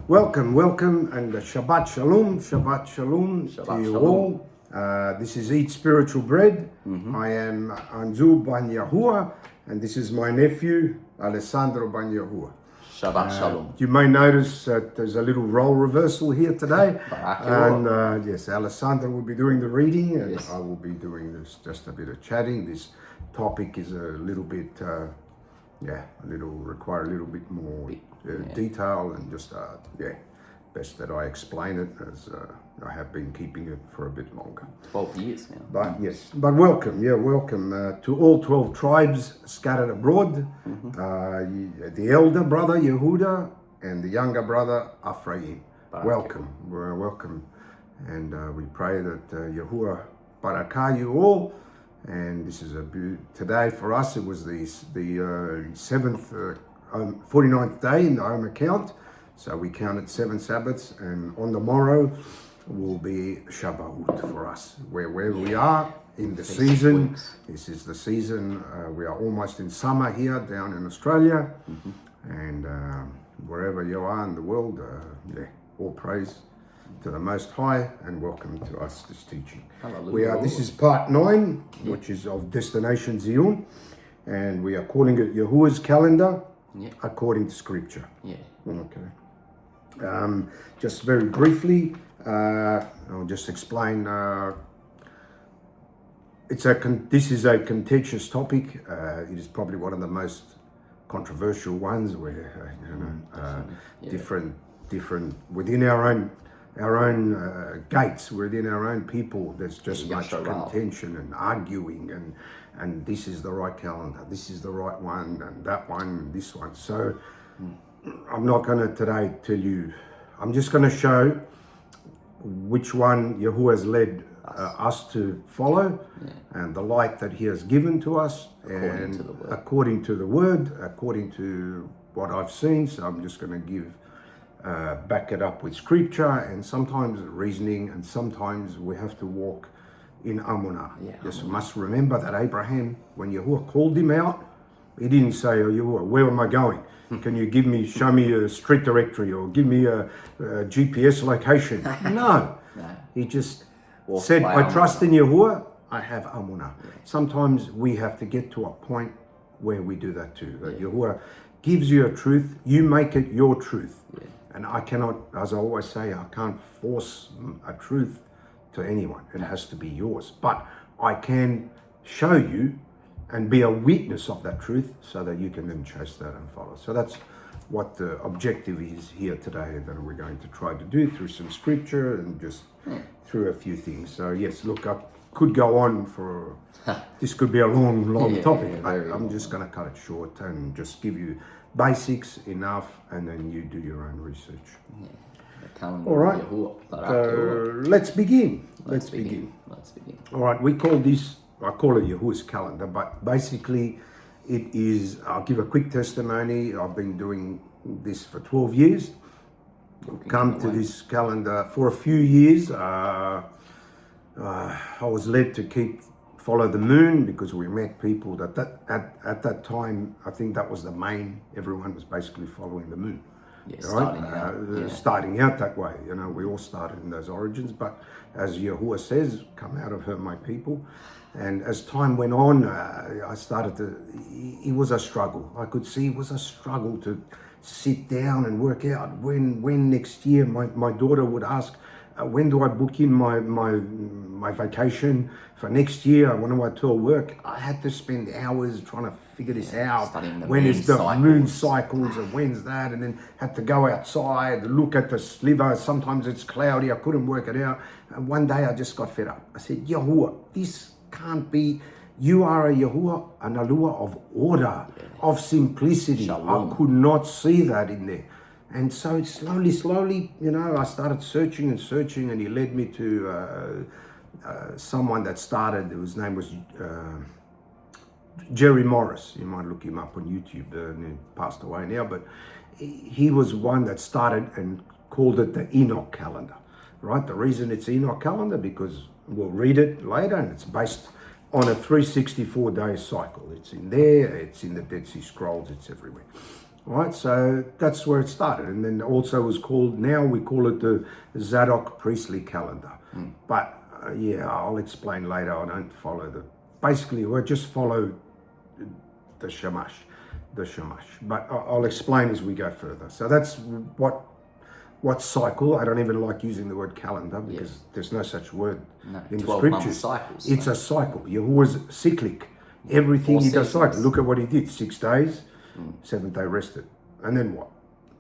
Welcome, and Shabbat Shalom to you all. This is Eat Spiritual Bread. I am Anzu ban Yahuah, and this is my nephew, Alessandro ban Yahuah. Shabbat Shalom. You may notice that there's a little role reversal here today. Barak. And yes, Alessandro will be doing the reading, and Yes. I will be doing just a bit of chatting. This topic is a little bit, require a little bit more detail, and just, best that I explain it, as I have been keeping it for a bit longer. 12 years now. But yes, but welcome to all 12 tribes scattered abroad. The elder brother Yehuda and the younger brother Ephraim. Welcome, and we pray that Yahuah Barak you all. And this is today for us. It was the 49th day in the home count. So we counted 7 Sabbaths, and on the morrow will be Shabbat for us. Wherever we are in the season, this is the season. We are almost in summer here down in Australia, and wherever you are in the world, all praise to the Most High, and welcome to us this teaching. Hallelujah. This is part 9, which is of Destination Tzyun, and we are calling it Yahuah's calendar according to Scripture. Okay. Just very briefly, I'll just explain. This is a contentious topic. It is probably one of the most controversial ones, where different within our own gates, within our own people. There's just much contention and arguing, and this is the right calendar, this is the right one, and that one, and this one. So I'm not going to today tell you. I'm just going to show which one Yahuah has led us to follow, and the light that He has given to us, according to the Word, according to what I've seen. So I'm just going to back it up with Scripture, and sometimes reasoning, and sometimes we have to walk in Amunah. Just must remember that Abraham, when Yahuah called him out, he didn't say, "Oh Yahuah, where am I going? Can you show me a street directory, or give me a GPS location?" No. He just said, "I trust in Yahuah, I have Amunah." Sometimes we have to get to a point where we do that too. That Yahuah gives you a truth, you make it your truth. And I cannot, as I always say, I can't force a truth to anyone. It has to be yours. But I can show you and be a witness of that truth, so that you can then chase that and follow. So that's what the objective is here today, that we're going to try to do through some Scripture and just through a few things. So yes, look, I could go on for, this could be a long topic. I'm just going to cut it short and just give you basics enough, and then you do your own research. All right, let's begin. Let's begin. All right, I call it Yahuah's calendar, but basically it is, I'll give a quick testimony. I've been doing this for 12 years. Come to this calendar for a few years. I was led to follow the moon, because we met people that at that time, I think that was the main, everyone was basically following the moon. Starting out that way. We all started in those origins, but as Yahuah says, "Come out of her, my people." And as time went on, I started it was a struggle. I could see it was a struggle to sit down and work out when next year. My daughter would ask, when do I book in my vacation for next year? When do I tour work? I had to spend hours trying to figure this out. When is the moon cycles, and when's that? And then had to go outside, look at the sliver. Sometimes it's cloudy. I couldn't work it out. And one day I just got fed up. I said, "Yahuah, this can't be. You are a Yahuah, an Alua of order, of simplicity." Shalom. I could not see that in there. And so slowly, I started searching, and He led me to someone that started. His name was Jerry Morris. You might look him up on YouTube. He passed away now, but he was one that started and called it the Enoch calendar. Right? The reason it's Enoch calendar, because we'll read it later, and it's based on a 364-day cycle. It's in there, it's in the Dead Sea Scrolls, it's everywhere. right? So that's where it started. And then also was called, now we call it the Zadok priestly calendar. But I'll explain later. I don't follow basically we just follow the Shamash. But I'll explain as we go further. So that's what cycle. I don't even like using the word calendar because there's no such word in the 12-month scriptures. cycles. It's a cycle. Yahuwah's cyclic. Everything he does cycle. Look at what he did. 6 days, 7th day rested. And then what?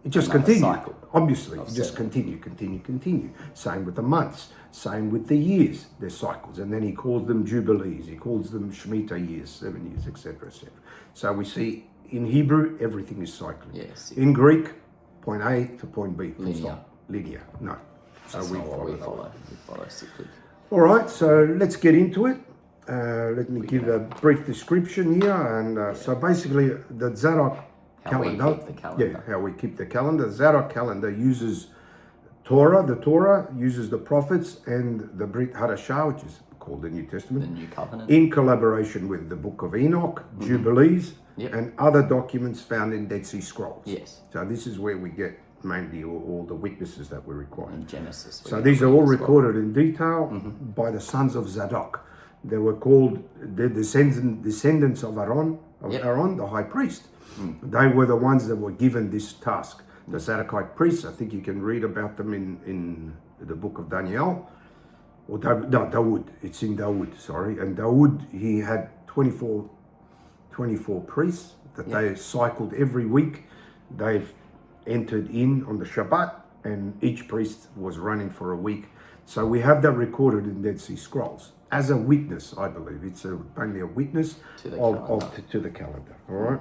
It just continued. Cycle. Obviously, it just continue. Same with the months. Same with the years. There's cycles. And then he calls them jubilees. He calls them Shemitah years, 7 years, etc., etc. So we see in Hebrew, everything is cycling. Yes. In Greek, point A to point B. Linear. No. So That's we not what follow we that. follow. We follow cyclic. All right, so let's get into it. Let me give a brief description here. And so basically, the Zadok calendar. How we keep the calendar. Yeah, how we keep the calendar. The Zadok calendar uses Torah. The Torah uses the prophets and the Brit Hadashah, which is called the New Testament. The New Covenant. In collaboration with the Book of Enoch, Jubilees, and other documents found in Dead Sea Scrolls. Yes. So this is where we get mainly all the witnesses that we require. In Genesis. So these are all recorded in detail by the sons of Zadok. They were called the descendants of Aaron, the high priest. They were the ones that were given this task. The Zadokite priests, I think you can read about them in the book of Daniel. Or Dawood. It's in Dawood, sorry. And Dawood, he had 24 priests that they cycled every week. They've entered in on the Shabbat, and each priest was running for a week. So we have that recorded in Dead Sea Scrolls as a witness, I believe. It's mainly a witness to the calendar. All right.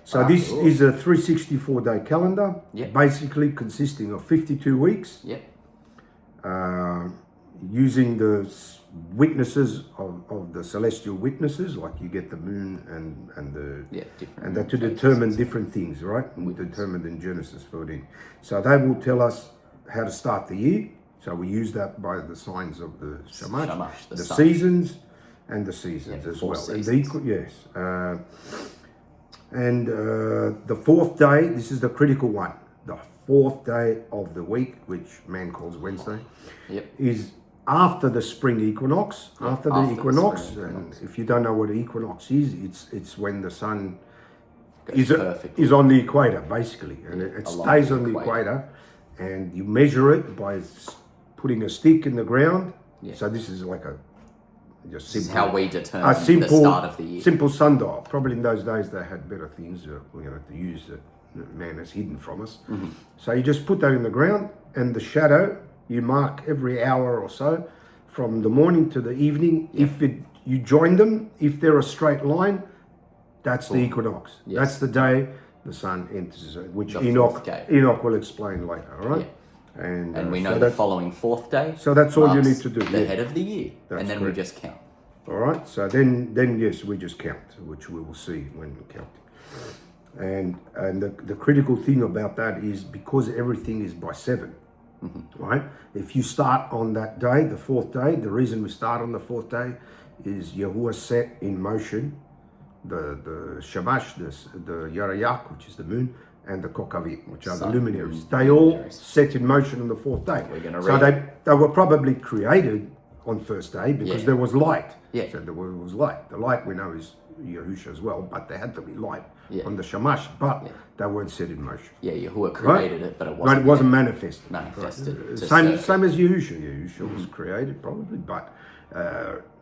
So this is a 364-day calendar, basically consisting of 52 weeks. Using the witnesses of the celestial witnesses, like you get the moon and that to determine different things, right? Determined in Genesis 14. So they will tell us how to start the year. So we use that by the signs of the Shamash, the seasons, and the seasons as well. Seasons. And the fourth day, this is the critical one. The fourth day of the week, which man calls Wednesday, is after the spring equinox. After the equinox, and if you don't know what an equinox is, it's when the sun is on the equator, basically, and it stays on the equator, and you measure it by putting a stick in the ground. So this is like this is how we determine the start of the year. Simple sundial. Probably in those days they had better things to use that man has hidden from us. So you just put that in the ground, and the shadow you mark every hour or so from the morning to the evening. If you join them, if they're a straight line, that's the equinox. That's the day the sun enters, which Enoch will explain later. All right. And we know the following fourth day. So that's all you need to do. The head of the year, and then we just count. All right. So then yes, we just count, which we will see when we count. And the critical thing about that is because everything is by 7, right? If you start on that day, the fourth day, the reason we start on the fourth day is Yahuah set in motion the Shamash, the Yahuah, which is the moon, and the Kokavim, which are the luminaries. They all set in motion on the fourth day. So they were probably created on first day because there was light. So there was light. The light we know is Yahusha as well, but there had to be light on the Shamash, but they weren't set in motion. Yahuah created it, but it wasn't manifested. Manifested. Same as Yahusha. Yahusha was created probably, but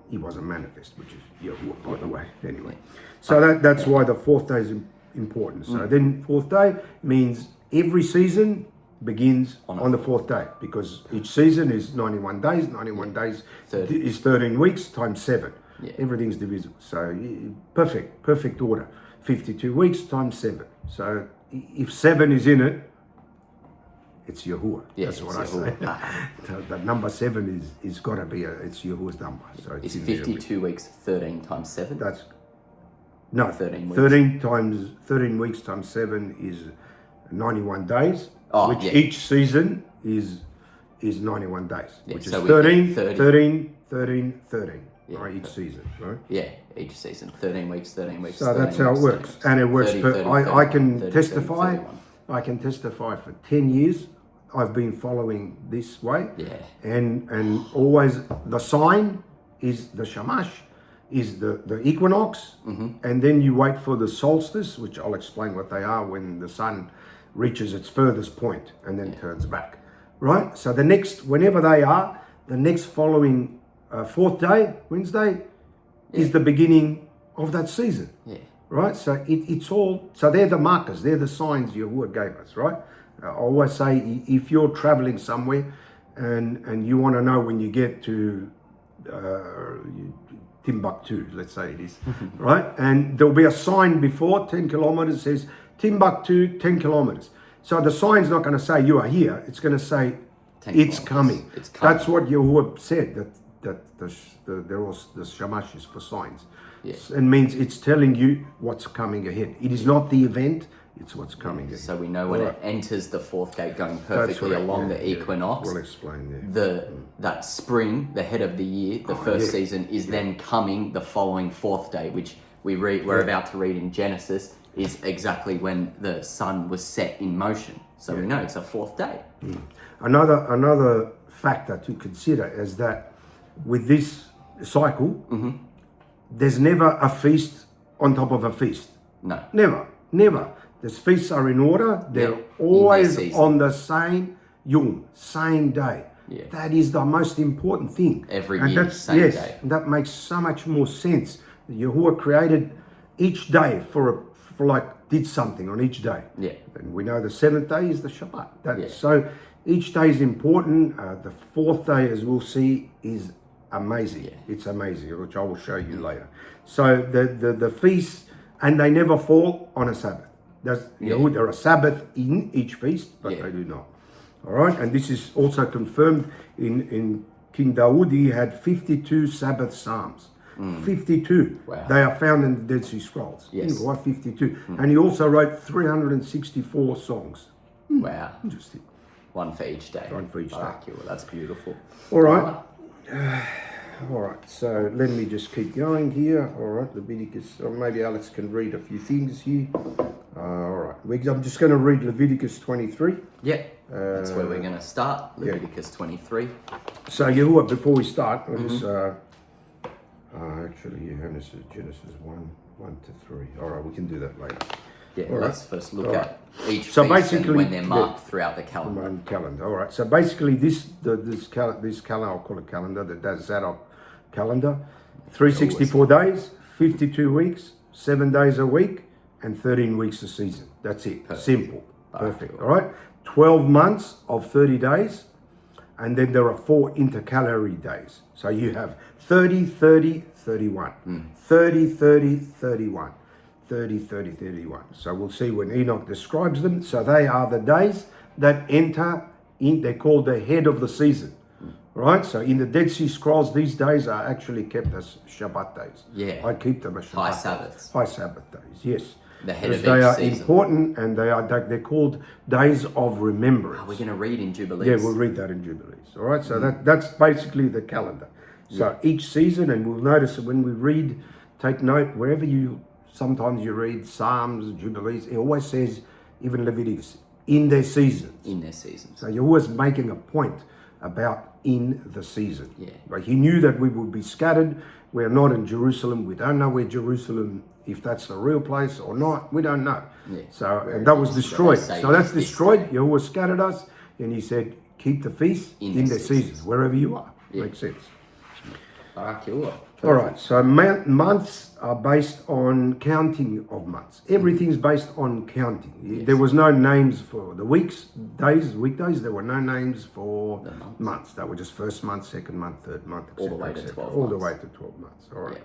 he wasn't manifest, which is Yahuah, by the way. Anyway, so that's why the fourth day is important. So then fourth day means every season begins on the fourth day, because each season is 91 days. 91 days is 13 weeks times 7. Everything's divisible. So perfect order. 52 weeks times 7. So if 7 is in it, it's Yahuah. That's what I say. The number 7 is got to be it's Yahuah's number. So it's 52 weeks 13 times 7. That's no 13 weeks. 13 weeks times 7 is 91 days. Each season is 91 days, which is 13. right? Each season, right? Yeah, each season, 13 weeks, 13 weeks. So that's how it works, and it works. 30, I can 30, testify. 31. I can testify for 10 years. I've been following this way, and always the sign is the shamash, is the equinox, and then you wait for the solstice, which I'll explain what they are when the sun reaches its furthest point and then turns back, right? So the next, whenever they are, the next following fourth day, Wednesday, is the beginning of that season, right? So it's all, so they're the markers, they're the signs Yahuah gave us, right? I always say, if you're traveling somewhere and you want to know when you get to Timbuktu, let's say it is, right? And there'll be a sign before 10 kilometers says Timbuktu 10 kilometers. So the sign's not going to say you are here. It's going to say it's coming. That's what Yahuah said, that the shamash is for signs. Yes. It means it's telling you what's coming ahead. It is not the event, it's what's coming ahead. So we know when it enters the fourth gate going perfectly along the equinox. We'll explain there. That spring, the head of the year, the first season is then coming the following fourth day, which we're about to read in Genesis, is exactly when the sun was set in motion. So we know it's a fourth day. Another factor to consider is that with this cycle, there's never a feast on top of a feast. No. Never. These feasts are in order. They're always on the same yom, same day. Yeah. That is the most important thing. Every year, same day. And that makes so much more sense. Yahuah created each day did something on each day. Yeah. And we know the seventh day is the Shabbat. So each day is important. The fourth day, as we'll see, is amazing. Yeah. It's amazing, which I will show you later. So the feasts, and they never fall on a Sabbath. There are Sabbath in each feast, but they do not. All right, and this is also confirmed in King Dawood. He had 52 Sabbath Psalms. 52. Wow. They are found in the Dead Sea Scrolls. Yes. Why 52? And he also wrote 364 songs. Wow. Interesting. One for each day. One for each day. Well, that's beautiful. All right. All right, so let me just keep going here. All right, Leviticus, or maybe Alex can read a few things here. All right, I'm just going to read Leviticus 23. Yeah, that's where we're going to start, Leviticus 23. So Yahuah, before we start, I'll just, Genesis 1 to 3. All right, we can do that later. Yeah, let's first look at each feast and when they're marked throughout the calendar. All right, so basically this calendar, I'll call it calendar, the Zadok calendar, 364 days, 52 weeks, 7 days a week, and 13 weeks a season. That's it. Perfect. Simple. Perfect. All right, 12 months of 30 days, and then there are 4 intercalary days. So you have 30, 30, 31. 30, 30, 31. 30, 30, 31. So we'll see when Enoch describes them. So they are the days that enter in, they're called the head of the season. Right? So in the Dead Sea Scrolls, these days are actually kept as Shabbat days. Yeah. I keep them as Shabbat High Sabbaths. High Sabbath days, yes. The head of they each are season. Important, and they're called days of remembrance. We're going to read in Jubilees. Yeah, we'll read that in Jubilees. All right, so that's basically the calendar. So each season, and we'll notice that when we read, take note, wherever sometimes you read Psalms, Jubilees, it always says, even Leviticus, in their seasons. In their seasons. So you're always making a point about in the season. Yeah. But he knew that we would be scattered. We're not in Jerusalem. We don't know where Jerusalem, if that's the real place or not, we don't know. Yeah. So, and that was destroyed. So that's destroyed. Yahuah scattered us, and he said, keep the feast in their seasons, wherever you are. Yeah. Makes sense. Barak. All right, so months are based on counting of months. Everything's based on counting. Yes. There was no names for the weekdays. There were no names for the months. They were just first month, second month, third month, etc. All the way to 12 months. All the way to 12 months. All right.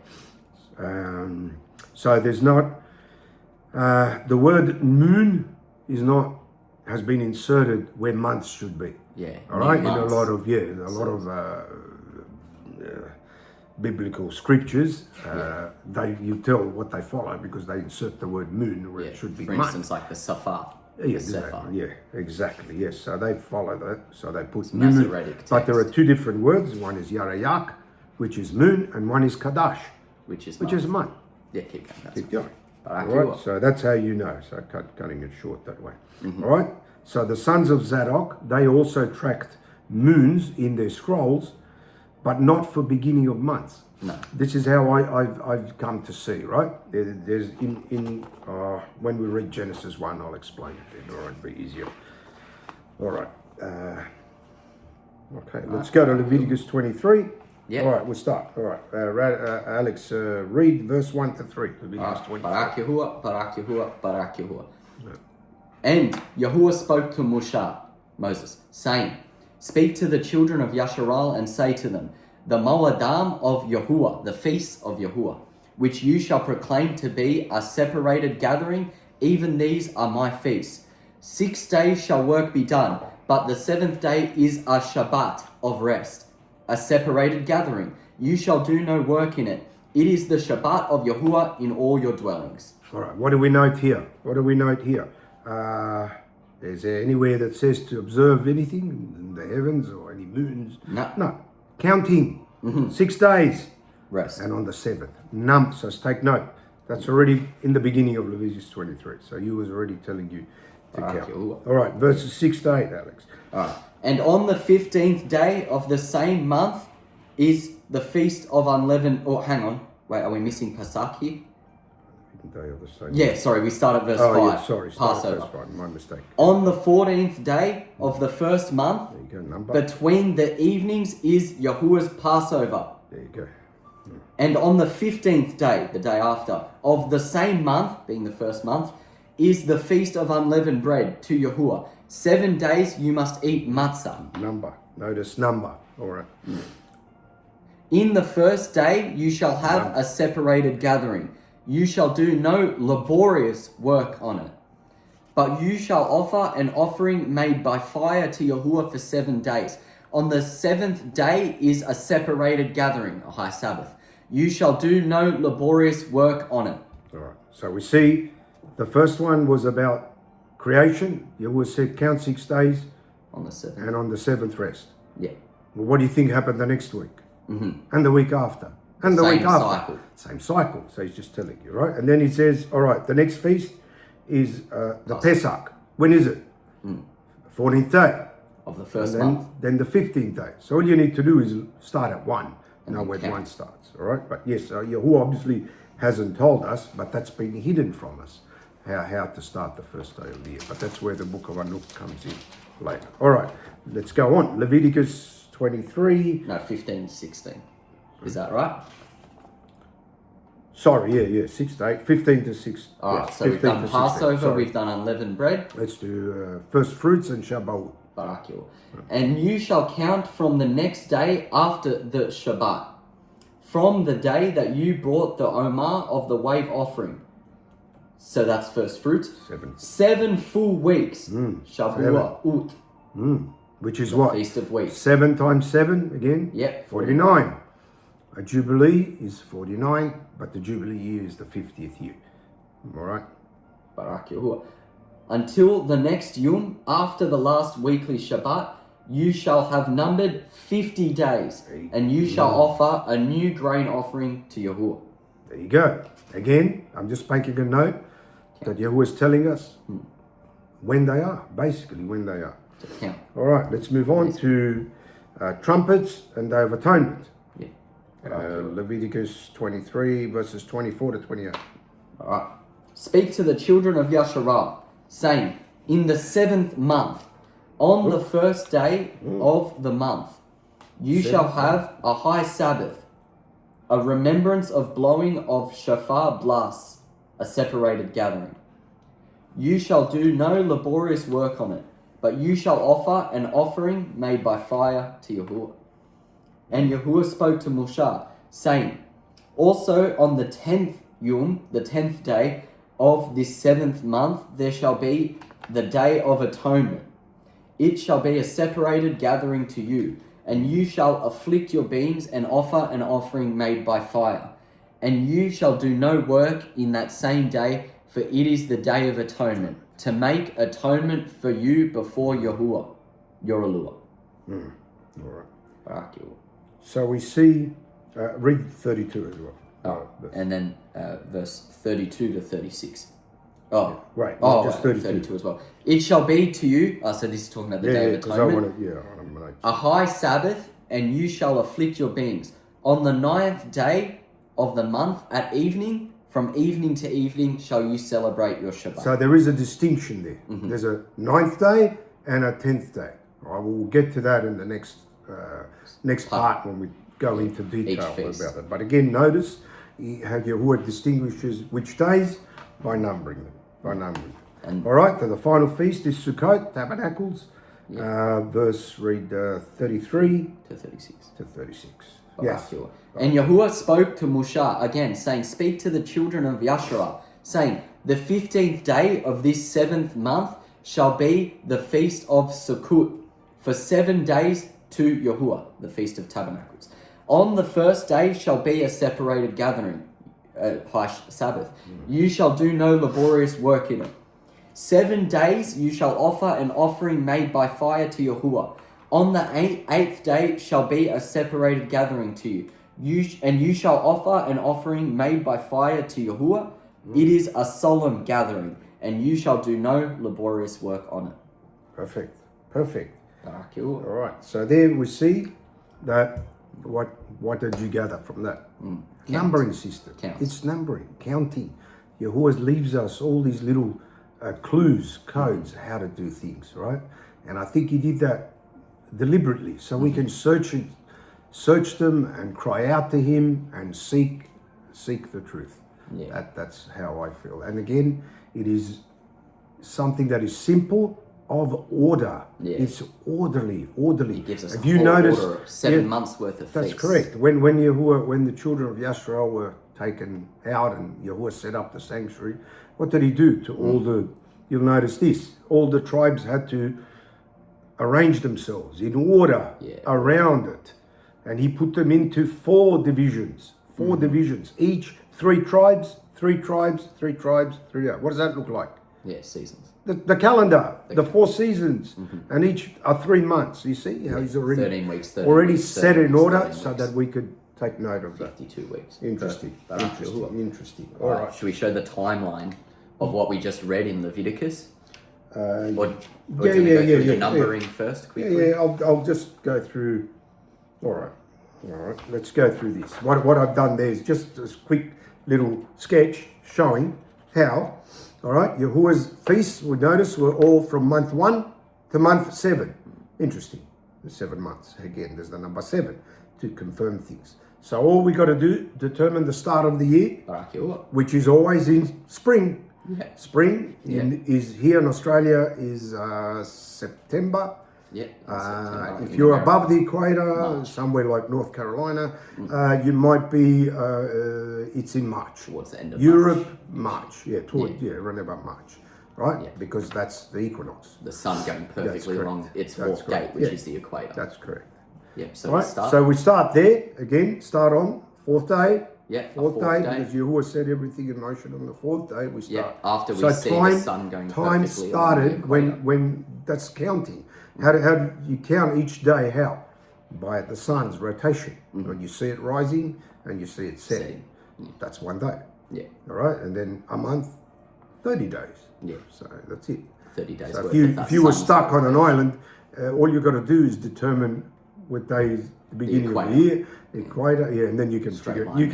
Yeah. So there's not the word moon has been inserted where months should be. Yeah. All right. In a lot of biblical scriptures, you tell what they follow because they insert the word moon where it should be. For instance, like the Safar. Exactly. Yes, so they follow that. So they put Masoretic text. but there are two different words. One is Yarayak, which is moon, and one is Kadash, which is month. Yeah, keep going. That's Keep going. Barak All right, Yahuah. so that's how you know. So cutting it short that way. All right. So the sons of Zadok, they also tracked moons in their scrolls, but not for beginning of months. No. This is how I've come to see. Right. There's when we read Genesis 1, I'll explain it then. All right, be easier. All right. Okay, let's go to Leviticus 23. Yeah. All right, we'll start. All right, Alex, read verse 1 to 3. Leviticus 23. Barak Yahuah, Barak Yahuah, Barak Yahuah. And Yahuah spoke to Moses, saying, Speak to the children of Yasharal and say to them, The Moadim of Yahuah, the feasts of Yahuah, which you shall proclaim to be a separated gathering, even these are my feasts. 6 days shall work be done, but the 7th day is a Shabbat of rest, a separated gathering. You shall do no work in it. It is the Shabbat of Yahuah in all your dwellings. All right, what do we note here? Is there anywhere that says to observe anything in the heavens or any moons? No. Counting. 6 days. Rest. And on the 7th. So take note. That's already in the beginning of Leviticus 23. So he was already telling you to count. All right, verses 6 to 8, Alex. And on the 15th day of the same month is the feast of unleavened... Oh, hang on. Wait, are we missing Pesach here? Day of the same Yeah, sorry, we start at verse 5. Yeah, sorry. Passover. Verse 5, my mistake. On the 14th day of the first month, There you go, number. between the evenings is Yahuwah's Passover. There you go. And on the 15th day, the day after, of the same month, being the first month, is the feast of unleavened bread to Yahuwah. 7 days you must eat matzah. Number. Notice number. All right. In the first day you shall have a separated gathering. You shall do no laborious work on it. But you shall offer an offering made by fire to Yahuwah for 7 days. On the 7th day is a separated gathering, a high Sabbath. You shall do no laborious work on it. All right. So we see the first one was about creation. Yahuwah said count 6 days. On the 7th. And on the 7th rest. Yeah. Well, what do you think happened the next week? And the week after? And the Same week after? cycle. Same cycle. So he's just telling you, right? And then he says, all right, the next feast is the Pesach. When is it? 14th day. Of the first And month. then the 15th day. So all you need to do is start at 1. Know where count. 1 starts, all right? But yes, Yahuwah obviously hasn't told us, but that's been hidden from us, how to start the first day of the year. But that's where the book of Enoch comes in later. All right, let's go on. Leviticus 23. No, 15, 16. Is that right? Sorry, 6 to 8, 15 to 6. Alright, yes, so we've 15 done to 16, Passover, sorry. we've done unleavened bread. Let's do first fruits and Shabbat. Barak Yahuah. And you shall count from the next day after the Shabbat, from the day that you brought the Omar of the wave offering. So that's first fruits. 7 full weeks. Shavuot. Which is what? Feast of Weeks. 7 times 7 again? Yep. 49. A Jubilee is 49, but the Jubilee year is the 50th year. All right? Barak Yahuah. Until the next Yom, after the last weekly Shabbat, you shall have numbered 50 days, and you shall offer a new grain offering to Yahuwah. There you go. Again, I'm just making a note that Yahuwah is telling us when they are, basically when they are. To count. All right, let's move on to trumpets and Day of Atonement. Yeah. Leviticus 23, verses 24 to 28. All right. Speak to the children of Yasharal, saying, in the 7th month, on the first day of the month, you shall have a high Sabbath, a remembrance of blowing of shofar blasts, a separated gathering. You shall do no laborious work on it, but you shall offer an offering made by fire to Yahuwah. And Yahuwah spoke to Moshe, saying, also on the 10th Yom, the 10th day of this 7th month, there shall be the Day of Atonement. It shall be a separated gathering to you, and you shall afflict your beings and offer an offering made by fire. And you shall do no work in that same day, for it is the Day of Atonement, to make atonement for you before Yahuwah, your Eluah. All right. Barak Yahuah. So we see Read 32 as well. And then verse 32 to 36. Oh, right. Oh, just right, 32 as well. It shall be to you. So this is talking about the Day of Atonement. A high Sabbath, and you shall afflict your beings. On the 9th day of the month at evening, from evening to evening, shall you celebrate your Shabbat. So there is a distinction there. Mm-hmm. There's a 9th day and a 10th day. I will get to that in the next part when we go into detail about it. But again, notice how Yahuah distinguishes which days by numbering them. All right, so the final feast is Sukkot, Tabernacles. Read 33 to 36. Yes. And Yahuah spoke to Moshe again, saying, Speak to the children of Yasharah, saying, The 15th day of this 7th month shall be the feast of Sukkot, for 7 days to Yahuah, the Feast of Tabernacles. On the first day shall be a separated gathering, Sabbath. You shall do no laborious work in it. 7 days you shall offer an offering made by fire to Yahuah. On the 8th day shall be a separated gathering to you. You shall offer an offering made by fire to Yahuah. It is a solemn gathering, and you shall do no laborious work on it. Perfect. Barak. All right. So there we see that. What did you gather from that? Numbering system. Counts. It's numbering, counting. Yahuah leaves us all these little clues, codes, how to do things, right? And I think he did that deliberately, so we can search them and cry out to him and seek the truth. That's how I feel. And again, it is something that is simple, of order. It's orderly. It gives us Have you noticed order, 7 months worth of that's feasts. Correct. When the children of Yasharah were taken out and Yahuah set up the sanctuary, what did he do to all the? You'll notice this. All the tribes had to arrange themselves in order around it, and he put them into 4 divisions. 4 divisions, each 3 tribes. What does that look like? Seasons. The calendar, the 4 seasons, and each are 3 months. You see how he's already 13 weeks, already set in order so that we could take note of that. 52 weeks. Interesting. All right. Should we show the timeline of what we just read in Leviticus? Or do we go through the numbering first quickly? I'll just go through. All right. Let's go through this. What I've done there is just a quick little sketch showing how. All right, Yahuah's feasts, we notice, were all from month 1 to month 7. Interesting. The 7 months. Again, there's the number 7 to confirm things. So all we got to do, determine the start of the year, which is always in spring. Spring is here in Australia is September. If you're above the equator, somewhere like North Carolina, you might be, it's in March. Towards the end of Europe, March. Around about March, right? Because that's the equinox. The sun going perfectly along its 4th gate, which is the equator. That's correct. So we start there, again, start on 4th day. Fourth day, because Yahuah set everything in motion on the 4th day, we start. After we see the sun going perfectly time started when that's counting. How do you count each day? How? By the sun's rotation. When you see it rising and you see it setting. That's 1 day. All right, and then a month, 30 days. So that's it. 30 days. So if you were stuck on an island, all you've got to do is determine what day is the beginning of the year, equator, and then you can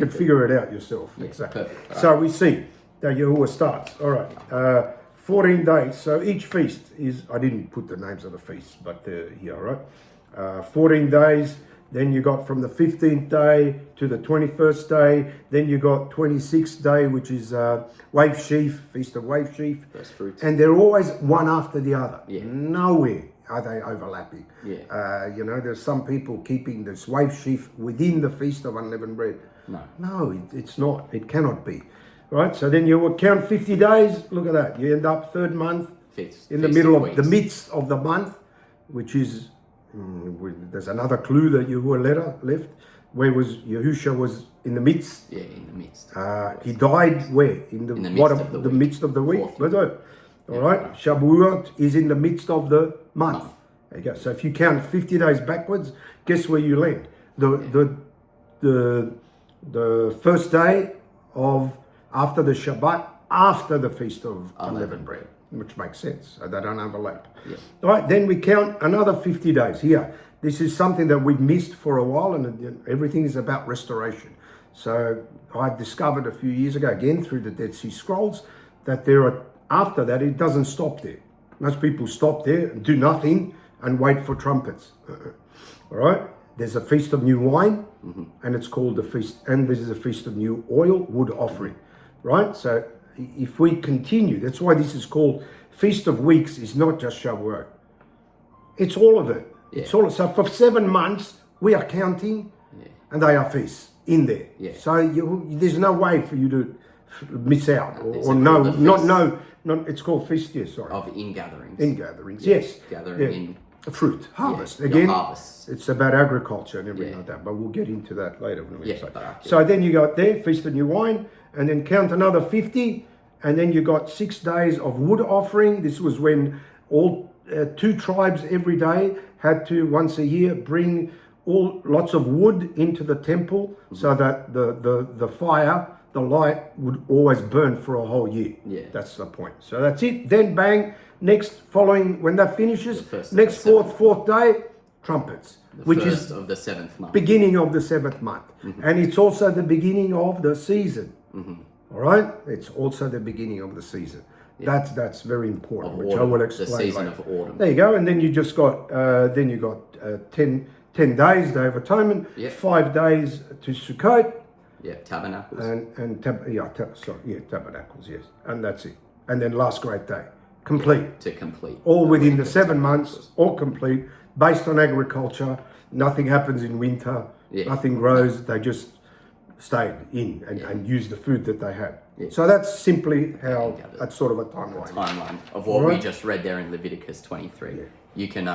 figure it out yourself. Exactly. Perfect. So we see that Yahuah starts. All right. 14 days. So each feast is, I didn't put the names of the feasts, but they're here, right? 14 days. Then you got from the 15th day to the 21st day. Then you got 26th day, which is Wave Sheaf, Feast of Wave Sheaf. First fruits. And they're always one after the other. Nowhere are they overlapping. There's some people keeping this Wave Sheaf within the Feast of Unleavened Bread. No, it's not. It cannot be. Right, so then you will count 50 days. Look at that. You end up 3rd month in the middle of the midst of the month, which is there's another clue that Yahuah left. Where was Yahusha was in the midst? In the midst. He died where? In the midst of the week. All right. Shavuot is in the midst of the month. There you go. So if you count 50 days backwards, guess where you land? The the first day of after the Shabbat, after the Feast of Unleavened Bread, which makes sense. So they don't overlap. Yeah. All right, then we count another 50 days here. This is something that we missed for a while, and everything is about restoration. So I discovered a few years ago, again through the Dead Sea Scrolls, that there are, after that, it doesn't stop there. Most people stop there and do nothing and wait for trumpets. All right, there's a Feast of New Wine, and it's called the Feast, and this is a Feast of New Oil, wood offering. Right, so if we continue, that's why this is called Feast of Weeks. Is not just Shavuot. It's all of it. Yeah. It's all. So for 7 months we are counting, and they are feasts in there. Yeah. So there's no way for you to miss out or no. It's called feast. Yes, sorry. Of ingatherings. Ingatherings. Yes. Gathering in. Fruit, harvest. Yeah, Again, harvests. it's about agriculture and everything like that, but we'll get into that later. When we Barak, So then you got there, Feast of New Wine, and then count another 50, and then you got 6 days of wood offering. This was when all 2 tribes every day had to, once a year, bring lots of wood into the temple so that the fire, the light would always burn for a whole year. Yeah. That's the point. So that's it. Then bang, when that finishes, next fourth day, trumpets. Which is of the 7th month. Beginning of the 7th month. And it's also the beginning of the season. All right? It's also the beginning of the season. Yeah. That's very important, which I will explain the season later. of autumn. There you go. And then you just got 10 days, Day of Atonement, 5 days to Sukkot. Yeah, tabernacles. Tabernacles, yes. And that's it. And then last great day. Complete. To complete. All within the 7 months, all complete, based on agriculture. Nothing happens in winter. Yeah. Nothing grows. They just stayed in and used the food that they had. Yeah. So that's simply how, that's sort of a timeline. Timeline of what we just read there in Leviticus 23. Yeah. You can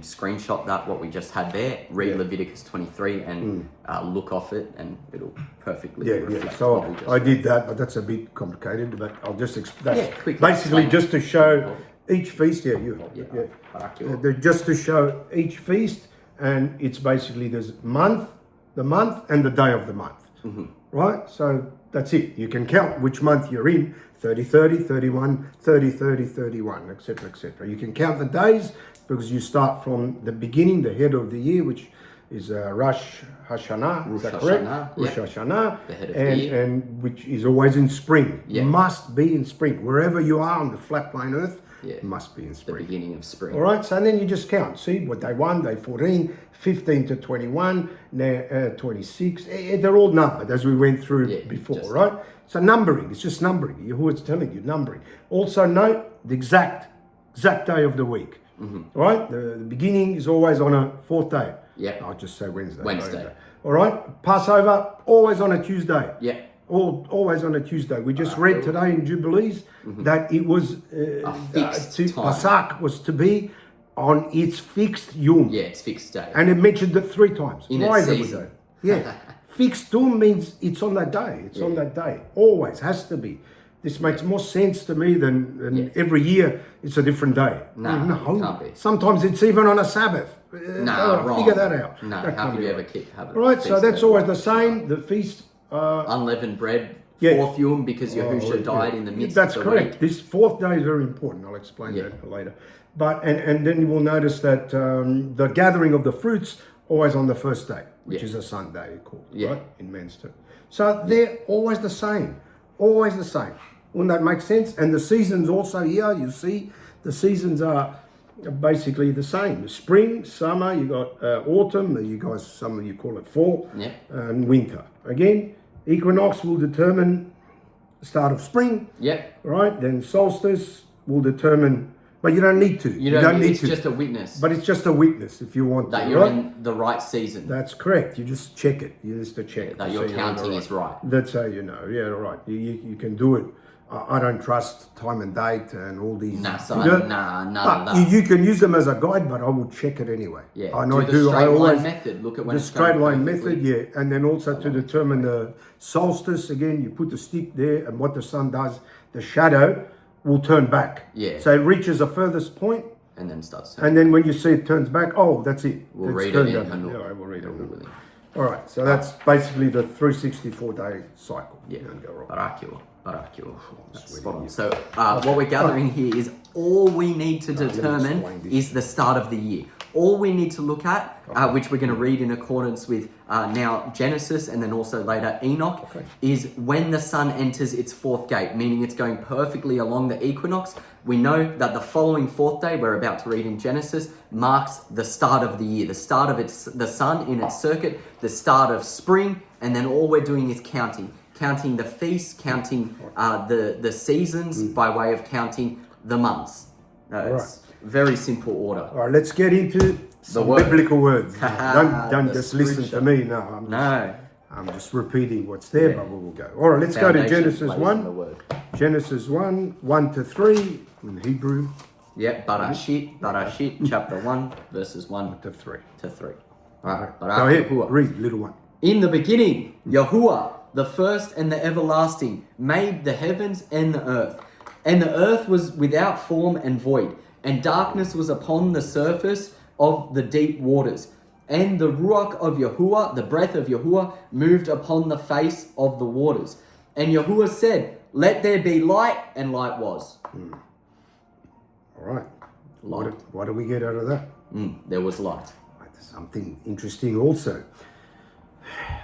screenshot that, what we just had there, read Leviticus 23 and look off it, and it'll perfectly reflect So what we just I did that, but that's a bit complicated, but I'll just explain. Quickly basically just to show each feast, you hold it, just to show each feast, and it's basically there's the month and the day of the month, right? So that's it. You can count which month you're in, 30, 30, 31, 30, 30, 31, etc., etc. You can count the days because you start from the beginning, the head of the year, which is Rosh Hashanah, is that correct? Rosh Hashanah, the head of the year. And which is always in spring. Must be in spring. Wherever you are on the flat plain earth, must be in spring. The beginning of spring. All right, so then you just count. See what day 1, day 14, 15 to 21, 26. They're all numbered as we went through before, right? So numbering, it's just numbering. Yahuah's telling you numbering. Also note the exact day of the week. All right, the beginning is always on a 4th day. I'll just say Wednesday. All right, Passover always on a Tuesday. Always on a Tuesday. We just read today in Jubilees that it was Pesach was to be on its fixed yom. It's fixed day. And it mentioned it 3 times. Why is it so? Fixed yom means it's on that day. It's on that day. Always has to be. This makes more sense to me than every year it's a different day. No, can't be. Sometimes it's even on a Sabbath. Wrong. Figure that out. No, how can you ever have it? Right, so that's always the same. The feast. Unleavened bread, 4th Yom, because Yahushua died in the midst That's of the correct. week. This 4th day is very important. I'll explain that later. But and then you will notice that the gathering of the fruits always on the 1st day, which is a Sunday called, right, in men's term. So they're always the same. Always the same. Wouldn't that make sense? And the seasons also here, you see, the seasons are basically the same. Spring, summer, you got autumn, you guys, some of you call it fall, and winter. Again, equinox will determine the start of spring. Right? Then solstice will determine, but you don't need to. You don't need to. It's just a witness. But it's just a witness if you want that to. You're in the right season. That's correct. You just check it. You just check that your counting is right. That's how you know. Yeah, right. You can do it. I don't trust time and date and all these. None of that. You can use them as a guide, but I will check it anyway. I know. Do the straight line method. Look at when the straight line method. And then also to determine the solstice. Again, you put the stick there, and what the sun does, the shadow will turn back. So it reaches a furthest point, and then starts. And then when you see it turns back, that's it. We'll read it in Hanul. We'll read it. All right, so that's basically the 364-day cycle. Yeah. Don't go wrong. Barak. That's sweet spot on. you. So what we're gathering here is all we need to determine explain this. is the start of the year. All we need to look at, which we're going to read in accordance with now Genesis and then also later Enoch, is when the sun enters its fourth gate, meaning it's going perfectly along the equinox. We know that the following fourth day, we're about to read in Genesis, marks the start of the year, the start of the sun in its circuit, the start of spring, and then all we're doing is counting the feasts, counting the seasons by way of counting the months. It's very simple order. All right, let's get into some biblical words. Don't just listen to me. No, I'm just repeating what's there, but we will go. All right, let's go to Genesis 1. Genesis 1, 1 to 3 in Hebrew. Yep, Barashit, chapter 1, verses 1 to 3. All right, Go ahead, read, little one. In the beginning, Yahuah, the first and the everlasting, made the heavens and the earth. And the earth was without form and void, and darkness was upon the surface of the deep waters. And the Ruach of Yahuah, the breath of Yahuah, moved upon the face of the waters. And Yahuah said, "Let there be light," and light was. All right. What do we get out of that? There was light. Something interesting also.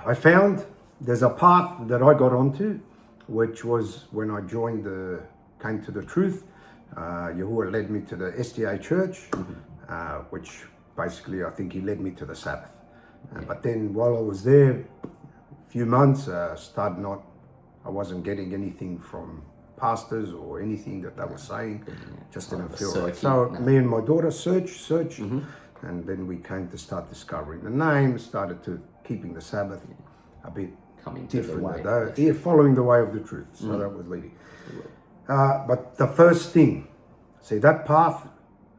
I found there's a path that I got onto, which was when I came to the truth. Yahuah led me to the SDA church, which basically I think he led me to the Sabbath. But then while I was there, a few months, I wasn't getting anything from pastors or anything that they were saying. Just didn't feel right. So me and my daughter searched, and then we came to start discovering the name, started to keeping the Sabbath a bit coming different, following the way of the truth. So that was leading. But the first thing, see, that path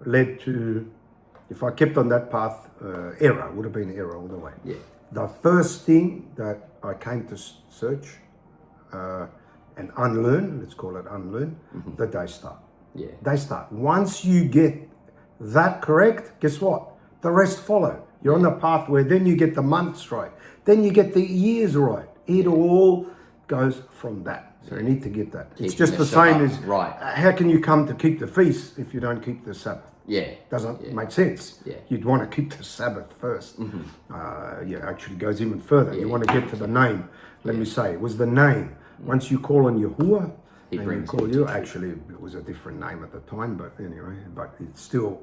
led to, if I kept on that path, error, would have been error all the way. Yeah. The first thing that I came to search and unlearn, let's call it unlearn, the day start. Yeah. Day start. Once you get that correct, guess what? The rest follow. You're on the path where then you get the months right. Then you get the years right. It all goes from that. So you need to get that. It's just the same as how can you come to keep the feast if you don't keep the Sabbath? Yeah. Doesn't make sense. Yeah. You'd want to keep the Sabbath first. Actually goes even further. You want to get to the name. Let me say, it was the name. Once you call on Yahuah, and you call you, actually it was a different name at the time, but anyway, but it's still,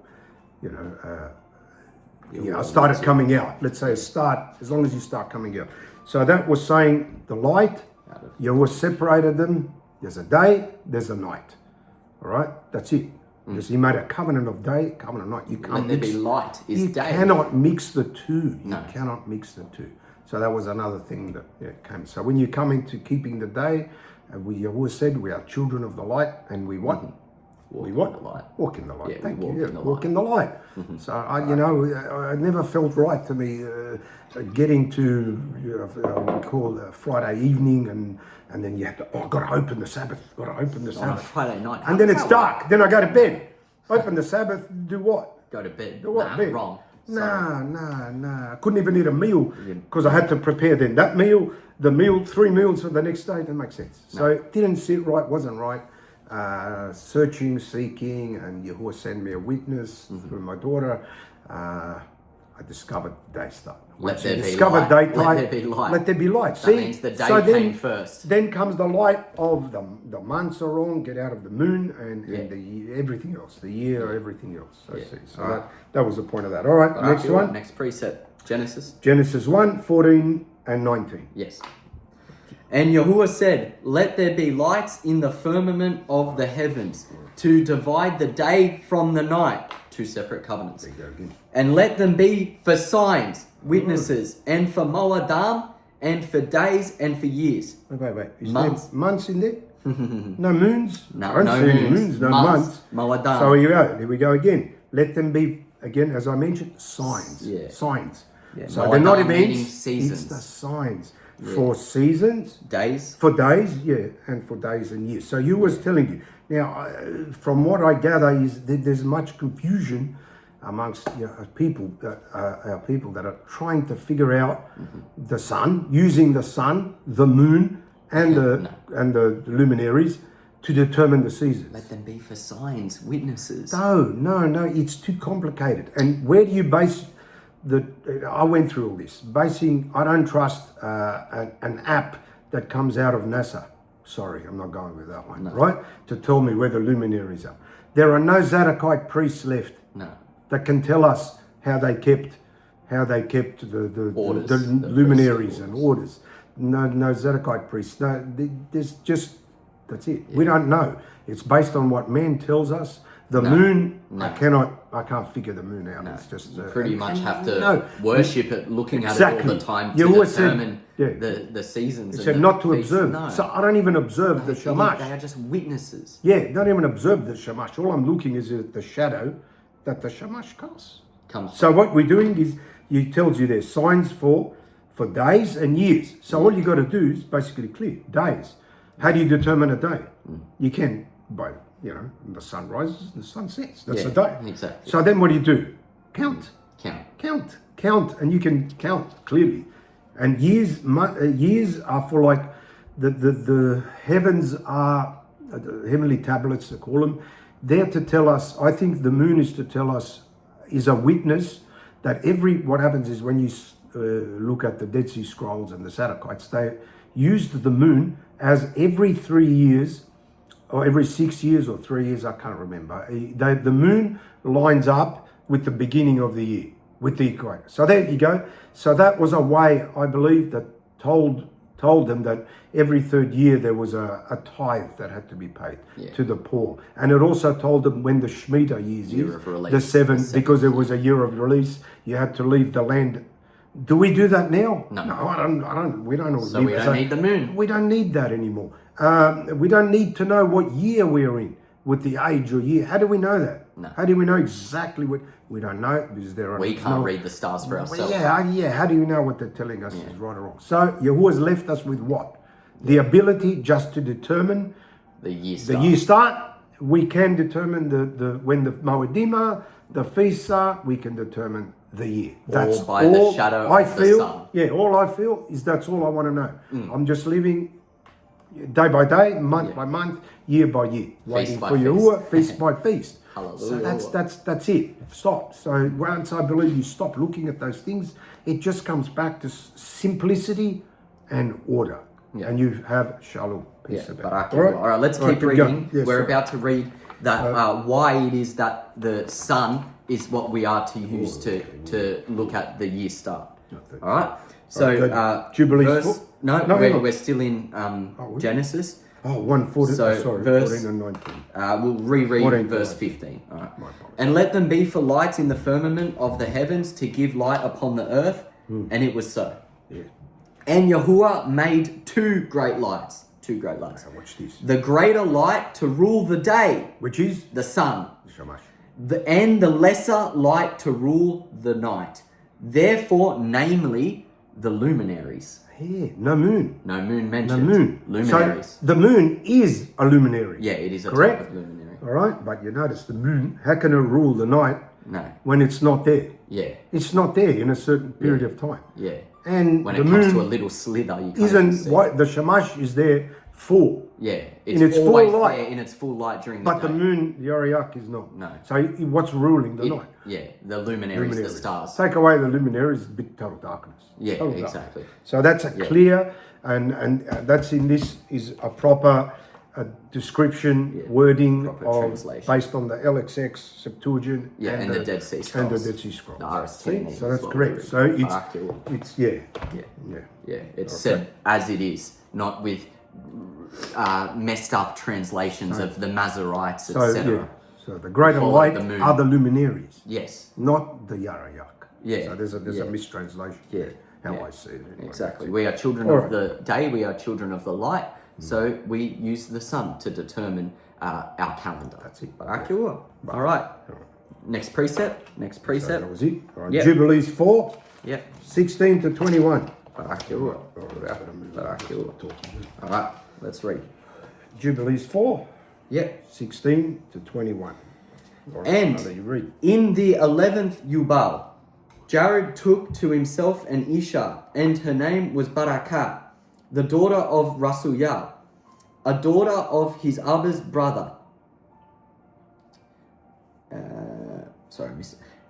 I started coming out. Let's say as long as you start coming out. So that was saying the light, Yahuah separated them. There's a day, there's a night. All right, that's it. Because he made a covenant of day, covenant of night. You can't mix. There be light is you day. Cannot mix the two. No. You cannot mix the two. So that was another thing that came. So when you come into keeping the day, we always said we are children of the light, and we what? Walk in the light. Walk in the light. Yeah, Thank walk you. in the Walk light. in the light. So I never felt right to me getting to we call Friday evening, and then you have to got to open the Sabbath. Got to open the Sabbath On a Friday night. and then it's dark. Then I go to bed. Open the Sabbath. Do what? Go to bed. Do what? Bed. Wrong. Nah. I couldn't even eat a meal because I had to prepare then. That meal, the meal, 3 meals for the next day, didn't make sense. So it didn't sit right, wasn't right. Searching, seeking, and Yahuah sent me a witness through my daughter. I discovered day start. Let there be light. Let there be light. See, that means the day came first. Then comes the light of the months are wrong. Get out of the moon and the everything else, the year, everything else. So that was the point of that. All right, next one. Next precept, Genesis. Genesis 1, 14 and 19. Yes. And Yahuah said, "Let there be lights in the firmament of the heavens to divide the day from the night." 2 separate covenants. There you go again. "And let them be for signs, witnesses, and for moadam, and for days and for years." Wait. Is Months. there months in there? No moons? No, I don't see any moons, no months. Moadam. So here we go again. Let them be, again, as I mentioned, signs. Yeah. Signs. Yeah. So they're not Moadam meaning events, seasons. it's the signs. For seasons, Days. for days, and for days and years. So you was telling you. Now, from what I gather is that there's much confusion amongst people, our people that are trying to figure out the sun, using the sun, the moon, and the luminaries to determine the seasons. Let them be for signs, witnesses. No, it's too complicated. And where do you base I went through all this. I don't trust an app that comes out of NASA. Sorry, I'm not going with that one, right? To tell me where the luminaries are. There are no Zadokite priests left that can tell us how they kept the Orders, the luminaries and orders. No Zadokite priests. No, there's just, that's it. We don't know. It's based on what man tells us. The moon, I can't figure the moon out. It's just you pretty much have to worship it, looking at it all the time to determine the seasons. He said not to observe. No. So I don't even observe the shamash. They are just witnesses. Yeah, don't even observe the shamash. All I'm looking is at the shadow that the shamash casts. So what we're doing is, he tells you there's signs for days and years. So all you got to do is basically clear days. How do you determine a day? You can by the sun rises and the sun sets. That's a day. Exactly. So then what do? Count, and you can count clearly. And years are for like the heavens are the heavenly tablets, they call them. They're to tell us. I think the moon is to tell us, is a witness that what happens is when you look at the Dead Sea Scrolls and the Sadokites, they used the moon as every 3 years. Or every 6 years or 3 years, I can't remember. The moon lines up with the beginning of the year, with the equator. So there you go. So that was a way, I believe, that told them that every third year there was a tithe that had to be paid to the poor. And it also told them when the Shemitah years is, the seven, because it was a year of release, you had to leave the land. Do we do that now? No, I don't. We don't. So we don't need the moon. We don't need that anymore. We don't need to know what year we're in with the age or year. How do we know that? No. How do we know exactly what? We don't know because we can't read the stars for ourselves. Yeah. How do you know what they're telling us is right or wrong? So Yahuwah's left us with what? The ability just to determine the year start. We can determine when the Moedim are, the feasts are. We can determine the year. That's all by the shadow of the sun. Yeah, all I feel is that's all I want to know. I'm just living day by day, month by month, year by year, waiting for Yahuwah, feast by feast. Hallelujah. So that's it. Stop. So once I believe you stop looking at those things, it just comes back to simplicity and order, and you have shalom, peace about it. All right, let's keep reading. We're about to read that why it is that the sun is what we are to use to look at the year start. All right. So Jubilees. We're still in Genesis. 1:14. Sorry, verse 14 and 19. We'll reread verse 15. All right. And let them be for lights in the firmament of the heavens to give light upon the earth. And it was so. Yeah. And Yahuwah made two great lights. Watch this. The greater light to rule the day, Which is the sun. Shamash. And the lesser light to rule the night. Therefore, namely, the luminaries. Yeah, no moon. No moon mentioned. No moon. Luminaries. So the moon is a luminary. Yeah, it is a correct? type of luminary. All right, but you notice the moon, how can it rule the night when it's not there? Yeah. It's not there in a certain period of time. Yeah. And when the it comes moon to a little slither, you can't isn't see. what the shamash is there for. Yeah, in its full light. there in its full light during the day. But the moon, the Ariak, is not. No. So what's ruling the night? Yeah, the luminaries, the stars. Take away the luminaries, it's big total darkness. Yeah, total exactly. Darkness. So that's a clear, and that's in this is a proper description, wording proper based on the LXX Septuagint. And the Dead Sea Scrolls. And the Dead Sea Scrolls. So that's correct. So it's it's said as it is, not with messed up translations of the Mazarites, etc. So the greater light are the luminaries. Yes. Not the Yarayak. Yeah. So there's a mistranslation. Yeah. How I see it. Anyway. Exactly. We are children of the day. We are children of the light. So we use the sun to determine our calendar. That's it. Barak Yahuah. All right. Next precept. So that was it. All right. Jubilees 4. Yep. 16 to 21. Barak Yahuah. Barak Yahuah. All right. Let's read. Jubilees 4. Yep. 16 to 21. All right, And now you read. in the 11th Yubal, Jared took to himself an Isha, and her name was Barakah, the daughter of Rasuel, a daughter of his Abba's brother.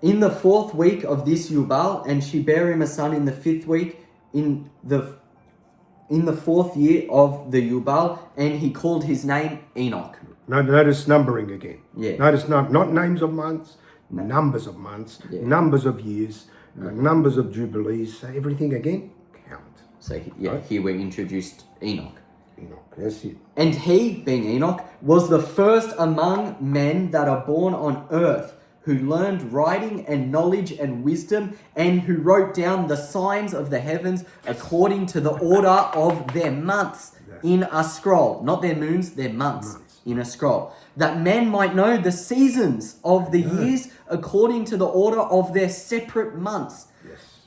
In the 4th week of this Yubal, and she bare him a son in the 5th week, in the 4th year of the Yubal, and he called his name Enoch. Notice numbering again. Yeah. Notice not names of months, numbers of months, numbers of years, numbers of jubilees. So everything again, count. So here we're introduced Enoch. Enoch, that's it. And he, being Enoch, was the first among men that are born on earth, who learned writing and knowledge and wisdom, and who wrote down the signs of the heavens according to the order of their months in a scroll. Not their moons, their months in a scroll. That men might know the seasons of the years according to the order of their separate months.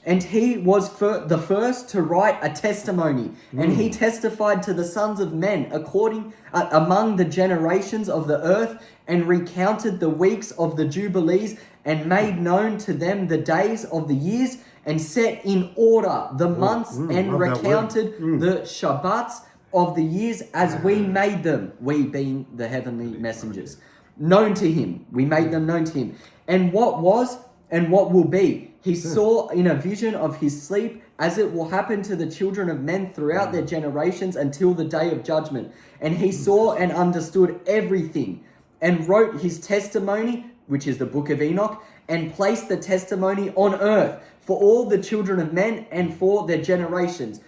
And he was the first to write a testimony, and he testified to the sons of men according among the generations of the earth, and recounted the weeks of the jubilees, and made known to them the days of the years, and set in order the months, and recounted the Shabbats of the years as we made them, we being the heavenly messengers, known to him. We made them known to him. And what was and what will be, he saw in a vision of his sleep, as it will happen to the children of men throughout their generations until the day of judgment. And he saw and understood everything, and wrote his testimony, which is the book of Enoch, and placed the testimony on earth for all the children of men and for their generations.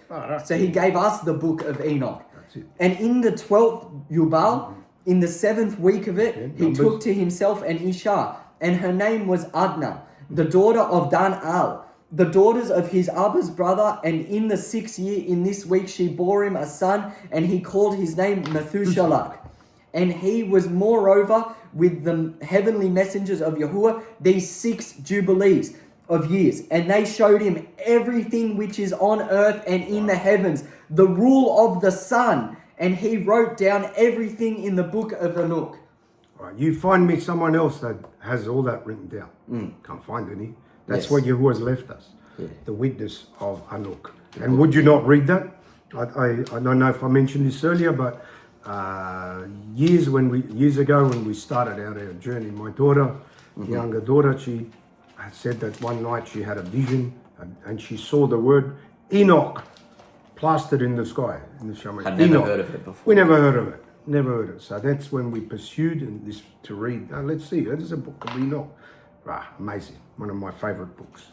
So he gave us the book of Enoch. And in the 12th Yubal, in the 7th week of it, he took to himself an Isha, and her name was Adnah, the daughter of Dan-al, the daughters of his Abba's brother, and in the 6th year, in this week, she bore him a son, and he called his name Methuselah. And he was moreover with the heavenly messengers of Yahuah these 6 jubilees of years, and they showed him everything which is on earth and in the heavens, the rule of the sun, and he wrote down everything in the book of Enoch. Right, you find me someone else that has all that written down. Can't find any. That's what Yahuwah's left us. The witness of Enoch. And would you not read that? I don't know if I mentioned this earlier, but years ago when we started out our journey, my daughter, younger daughter, she had said that one night she had a vision, and she saw the word Enoch plastered in the sky, in the shaman. I'd never heard of it before. We never heard of it. Never heard of it. So that's when we pursued this to read. Now let's see. There's a book of Enoch. Amazing. One of my favorite books.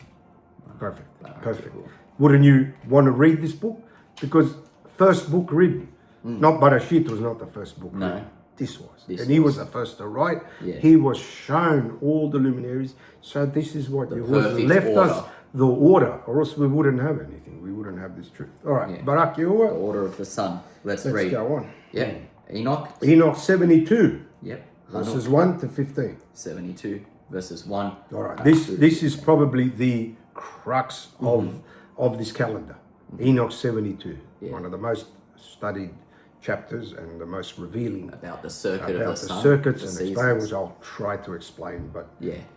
Perfect. Perfect. Wouldn't you want to read this book? Because first book written. Not Barashit was not the first book written. This was. And he was the first to write. He was shown all the luminaries. So this is what Yahuwah left us, the order, or else we wouldn't have anything. We wouldn't have this truth. All right. Barak Yahuwah. The order of the sun. Let's read. Let's go on. Yeah. Enoch. Enoch 72. Yep. Verses 1 to 15. 72 verses 1. All right. This is probably the crux of this calendar. Enoch 72. One of the most studied chapters and the most revealing about the circuit of the sun. About the circuits and explain, which I'll try to explain. But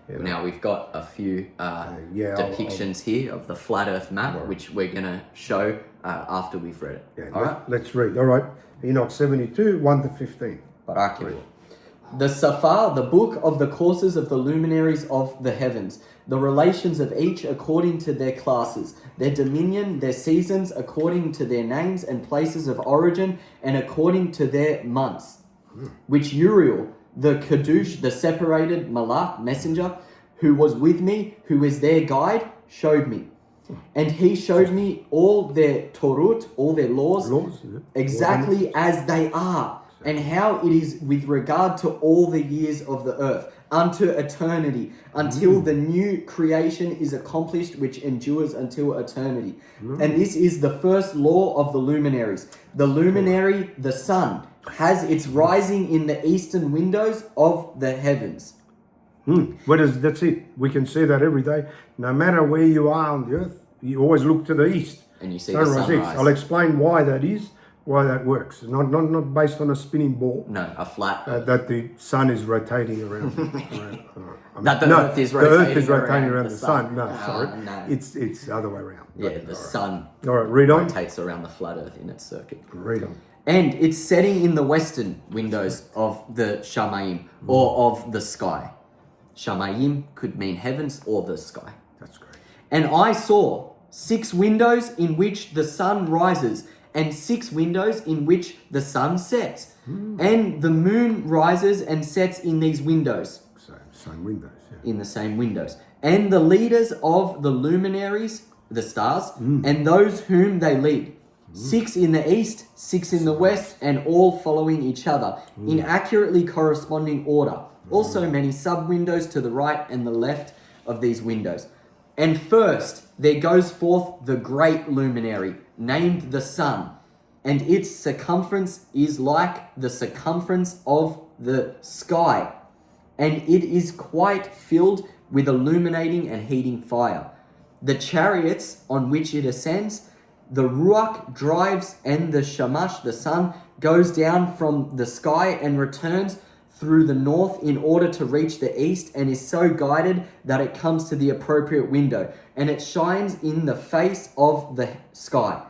now we've got a few depictions here of the flat earth map, which we're going to show after we've read it. All right. Let's read. All right. Enoch 72, 1 to 15. Barak. The Safar, the book of the courses of the luminaries of the heavens, the relations of each according to their classes, their dominion, their seasons according to their names and places of origin, and according to their months, which Uriel, the Kadush, the separated Malach, messenger, who was with me, who is their guide, showed me. And he showed me all their Torut, all their laws exactly as they are, and how it is with regard to all the years of the earth, unto eternity, until the new creation is accomplished, which endures until eternity. And this is the first law of the luminaries. The luminary, the sun, has its rising in the eastern windows of the heavens. That's it. We can see that every day. No matter where you are on the earth, you always look to the east. And you see the sunrise. I'll explain why that is. why that works. Not based on a spinning ball. No, a flat. That the sun is rotating around. That the Earth is rotating around the sun. No, sorry. No. It's the other way around. Yeah, the sun All right, read on. rotates around the flat Earth in its circuit. Read on. And it's setting in the western windows of the Shamayim, or of the sky. Shamayim could mean heavens or the sky. That's great. And I saw 6 windows in which the sun rises, and 6 windows in which the sun sets. And the moon rises and sets in these windows. Same windows, yeah. In the same windows. And the leaders of the luminaries, the stars, and those whom they lead. 6 in the east, 6 in the west, and all following each other, in accurately corresponding order. Also many sub-windows to the right and the left of these windows. And first there goes forth the great luminary, named the sun, and its circumference is like the circumference of the sky, and it is quite filled with illuminating and heating fire. The chariots on which it ascends, the Ruach drives, and the Shamash, the sun, goes down from the sky and returns through the north in order to reach the east, and is so guided that it comes to the appropriate window, and it shines in the face of the sky.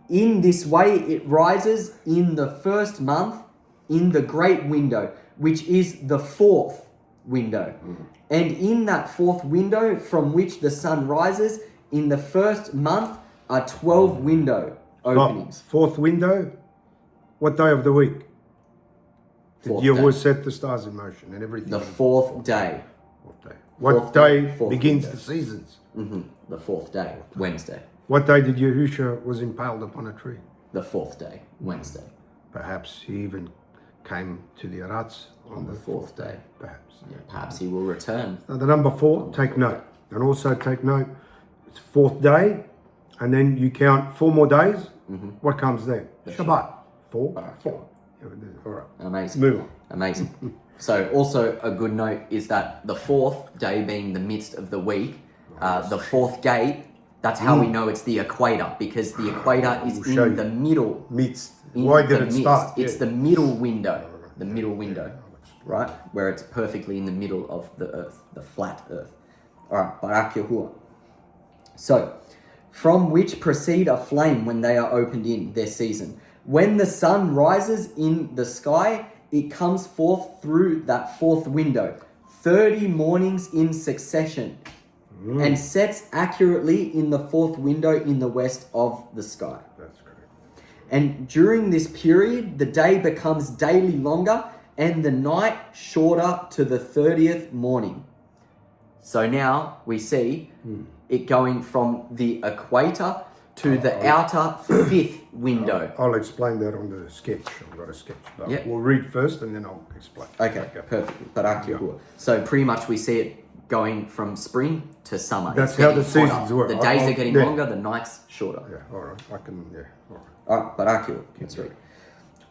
In this way it rises in the first month in the great window, which is the 4th window. And in that 4th window from which the sun rises in the first month are 12 window openings. 4th window, what day of the week? Did Yahuah set the stars in motion and everything? The 4th day. What day fourth begins window. the seasons? The 4th day, Wednesday. What day did Yahushua was impaled upon a tree? The 4th day, Wednesday. Perhaps he even came to the Arats on the 4th day. Perhaps. Yeah, perhaps he will return. Now the number 4, take note. And also take note, it's 4th day, and then you count 4 more days. What comes then? Shabbat. 4. 4. All right. Amazing. Move on. Amazing. So also a good note is that the 4th day being the midst of the week, the 4th gate, that's how we know it's the equator, because the equator is in the middle. Why did it start? It's the middle window. The middle window, right? Where it's perfectly in the middle of the earth, the flat earth. All right, Barak Yahuah. So, from which proceed a flame when they are opened in their season. When the sun rises in the sky, it comes forth through that 4th window, 30 mornings in succession, and sets accurately in the 4th window in the west of the sky. That's correct. And during this period, the day becomes daily longer and the night shorter to the 30th morning. So now we see it going from the equator to the outer 5th window. I'll explain that on the sketch. I've got a sketch. But Yep. we'll read first and then I'll explain. Okay, perfect. Barak Yahuah. So pretty much we see it going from spring to summer. That's It's how getting the seasons hotter. work. The days are getting yeah. longer, the nights shorter. Yeah, all right. I can, yeah, all right. All right, Barak Yahuah. Let's read.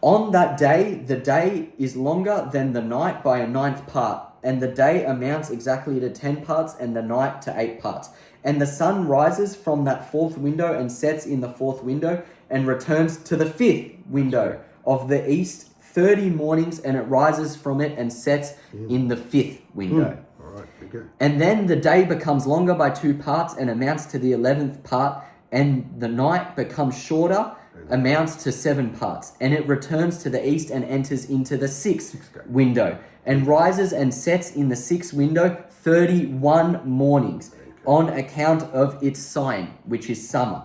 On that day, the day is longer than the night by a 9th part, and the day amounts exactly to 10 parts, and the night to 8 parts. And the sun rises from that 4th window and sets in the 4th window, and returns to the 5th window of the east 30 mornings, and it rises from it and sets in the 5th window. All right, we go. And then the day becomes longer by 2 parts and amounts to the 11th part, and the night becomes shorter, amounts to 7 parts, and it returns to the east and enters into the 6th window, and rises and sets in the 6th window 31 mornings, on account of its sign, which is summer.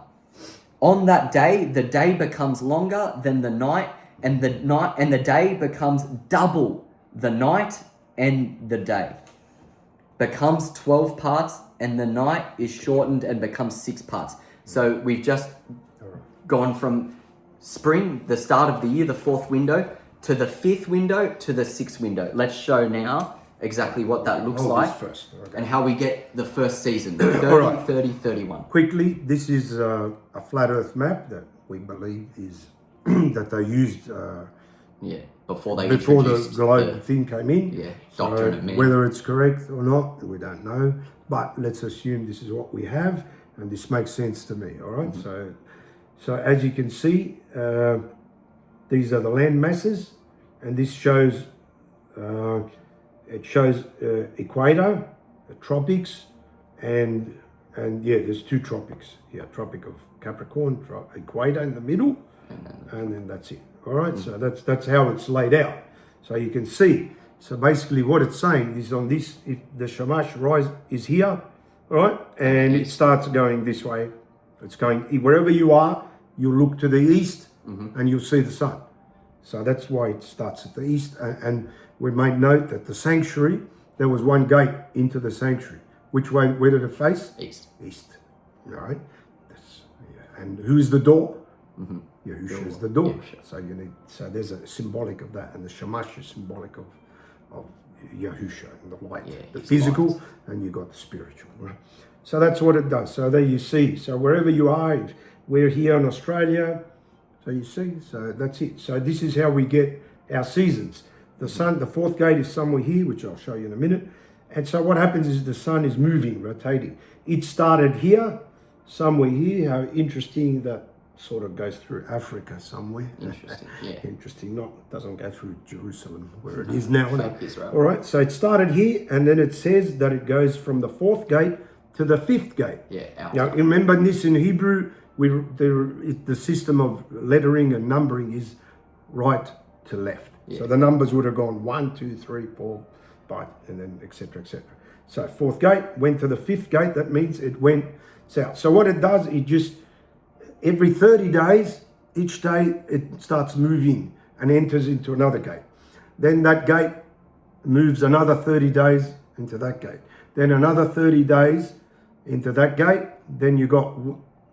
On that day, the day becomes longer than the night, and the day becomes double the night, and the day becomes 12 parts, and the night is shortened and becomes 6 parts. So we've just gone from spring, the start of the year, the 4th window, to the 5th window, to the 6th window. Let's show now exactly what that looks like first. Okay. and how we get the first season, 30, Alright. 30, 31. Quickly, this is a flat Earth map that we believe is that they used Before they before the introduced globe thing came in. doctrine of man. Whether it's correct or not, we don't know. But let's assume this is what we have, and this makes sense to me. All right. So as you can see, These are the land masses, and this shows equator, the tropics, and yeah, there's 2 tropics. Yeah, Tropic of Capricorn, equator in the middle, and then that's it. All right, so that's how it's laid out. So you can see. So basically, what it's saying is on this, the Shamash rise is here, all right, and it starts going this way. It's going wherever you are. You look to the east, and you'll see the sun. So that's why it starts at the east. And we made note that the sanctuary, there was one gate into the sanctuary. Which way? Where did it face? East. East. All right. And who's the door? Yahushua is the door. Yahushua. So there's a symbolic of that, and the Shamash is symbolic of Yahushua and the light, the physical, light. And you got the spiritual. Right? So that's what it does. So there you see. So wherever you are, we're here in Australia. So you see. So that's it. So this is how we get our seasons. The sun, the 4th gate is somewhere here, which I'll show you in a minute. And so what happens is the sun is moving, rotating. It started here, somewhere here. How interesting that sort of goes through Africa somewhere. Interesting, yeah. Interesting, doesn't go through Jerusalem where it is now. Israel. All right, so it started here, and then it says that it goes from the 4th gate to the 5th gate. Yeah. Now, remember this in Hebrew, the system of lettering and numbering is right to left. Yeah. So the numbers would have gone 1, 2, 3, 4, 5, and then etc. etc. So 4th gate went to the 5th gate. That means it went south. So what it does, it just every 30 days, each day it starts moving and enters into another gate. Then that gate moves another 30 days into that gate. Then another 30 days into that gate. Then you got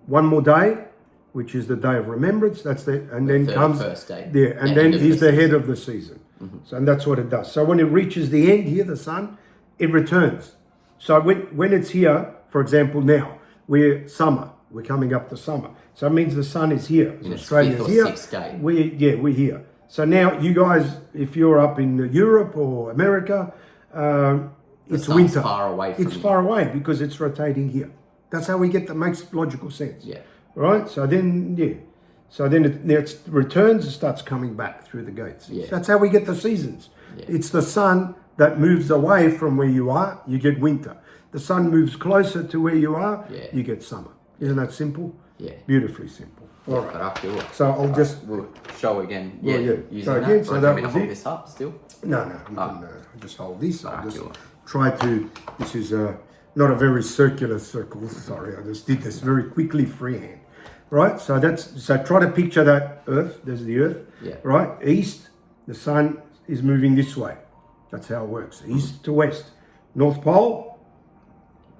one more day, which is the day of remembrance. That's and then comes first day. Yeah, and then he's the head of the season. So and that's what it does. So when it reaches the end here, the sun, it returns. So when it's here, for example, now we're summer. We're coming up to summer. So it means the sun is here. Australia's here. 5th day. We're here. So now you guys, if you're up in Europe or America, it's winter. Far away from it's far away because it's rotating here. That's how we get that. Makes logical sense. Yeah. Right? So then, it returns and starts coming back through the gates. Yeah. So that's how we get the seasons. Yeah. It's the sun that moves away from where you are, you get winter. The sun moves closer to where you are, you get summer. Isn't that simple? Yeah. Beautifully simple. All right. So I'll just... We'll show again. Yeah. Using So again, that. so that was hold it. this up still? No. You can just hold this. I'll just try to... This is not a very circular circle. Sorry, I just did this very quickly freehand. Right? So try to picture that earth. There's the earth. Yeah. Right? East, the sun is moving this way. That's how it works. East to west. North Pole,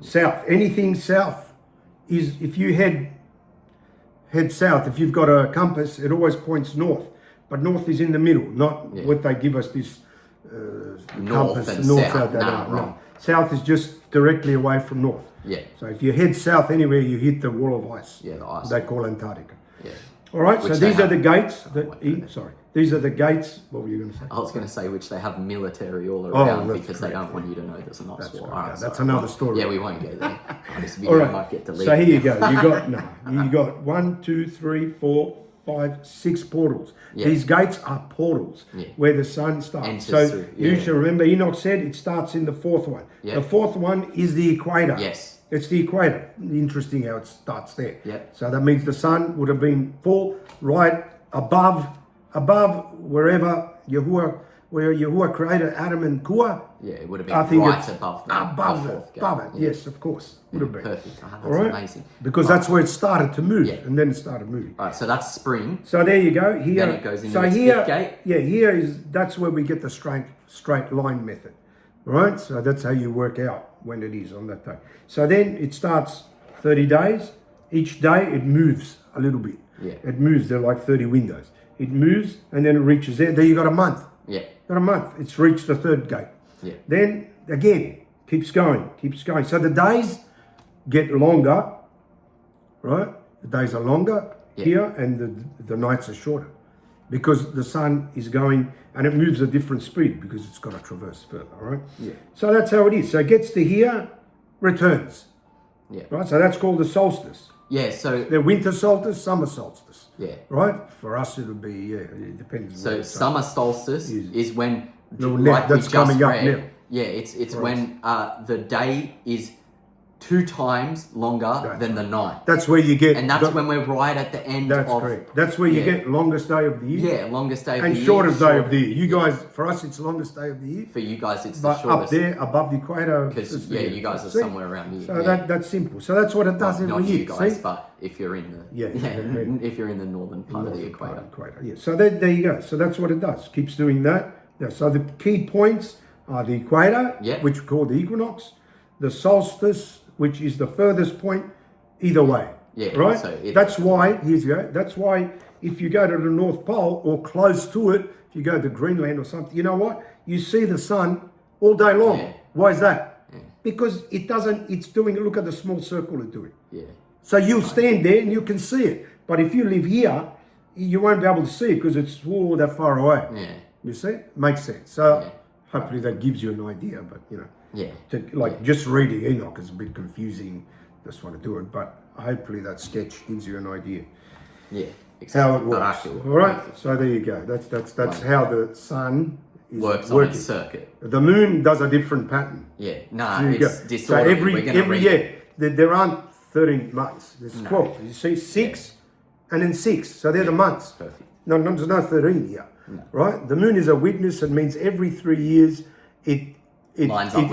south. Anything south is, if you head south, if you've got a compass, it always points north. But north is in the middle, not what they give us this north compass. And north, south. No. South is just directly away from north. Yeah. So if you head south anywhere, you hit the wall of ice. Yeah, the ice. They call Antarctica. Yeah. All right, so these are the gates. Sorry. These are the gates. What were you going to say? I was going to say which they have military all around because they don't want you to know there's an ice wall. Right. That's another story. Yeah, we won't go there. This video might get deleted. So here you go. You got 1, 2, 3, 4, 5, 6 portals. Yeah. These gates are portals where the sun starts. You should remember Enoch said it starts in the 4th one. Yeah. The 4th one is the equator. Yes. It's the equator. Interesting how it starts there. Yep. So that means the sun would have been full right above wherever Yahuah created Adam and Kua. Yeah, it would have been right above it. Yes, of course. Would have been. Perfect. That's amazing. Because that's where it started to move, and then it started moving. All right, so that's spring. So there you go. Here, then it goes into the 5th gate. Yeah, that's where we get the straight line method. Right? So that's how you work out when it is on that day. So then it starts 30 days. Each day it moves a little bit. Yeah. It moves. They're like 30 windows. It moves and then it reaches there. There you got a month. Yeah. Got a month. It's reached the 3rd gate. Yeah. Then again, keeps going. So the days get longer, right? The days are longer here and the nights are shorter because the sun is going and it moves at different speed because it's got to traverse further, all right? Yeah. So that's how it is. So it gets to here, returns. Yeah. Right? So that's called the solstice. Yeah, so... The winter solstice, summer solstice. Yeah. Right? For us, it'll be, it depends. So summer solstice is when, No, like we that's just coming up read, now. yeah, it's when the day is 2 times longer than the night. That's where you get... And that's when we're right at the end That's of... correct. That's where you get longest day of the year. Yeah, longest day of the And year. shortest day of the year. You guys, for us, it's longest day of the year. For you guys, it's But the shortest. up there, above the equator... Because, you guys are somewhere around here. So that's simple. So that's what it does every Not year. you guys, see? but if you're in the... if you're in the northern part of the equator. Yeah. So there you go. So that's what it does. Keeps doing that. Yeah. So the key points are the equator, which we call the equinox, the solstice, which is the furthest point, either way. Yeah. Right? So that's why, here's you go, that's why if you go to the North Pole or close to it, if you go to Greenland or something, you know what? You see the sun all day long. Yeah. Why is that? Yeah. Because it's doing, look at the small circle it's doing. Yeah. So you'll stand there and you can see it. But if you live here, you won't be able to see it because it's all that far away. Yeah. You see? Makes sense. So hopefully that gives you an idea, but just reading Enoch is a bit confusing. Just want to do it, but hopefully that sketch gives you an idea. Yeah. Exactly. How it works. All right. So there you go. That's how the sun is works working. on its circuit. The moon does a different pattern. Yeah. So it's disorderly. So every year there aren't 13 months. There's 12. You see 6 and then 6. So they're the months. Perfect. No, there's no 13 here. No. Right? The moon is a witness. It means every 3 years it lines up.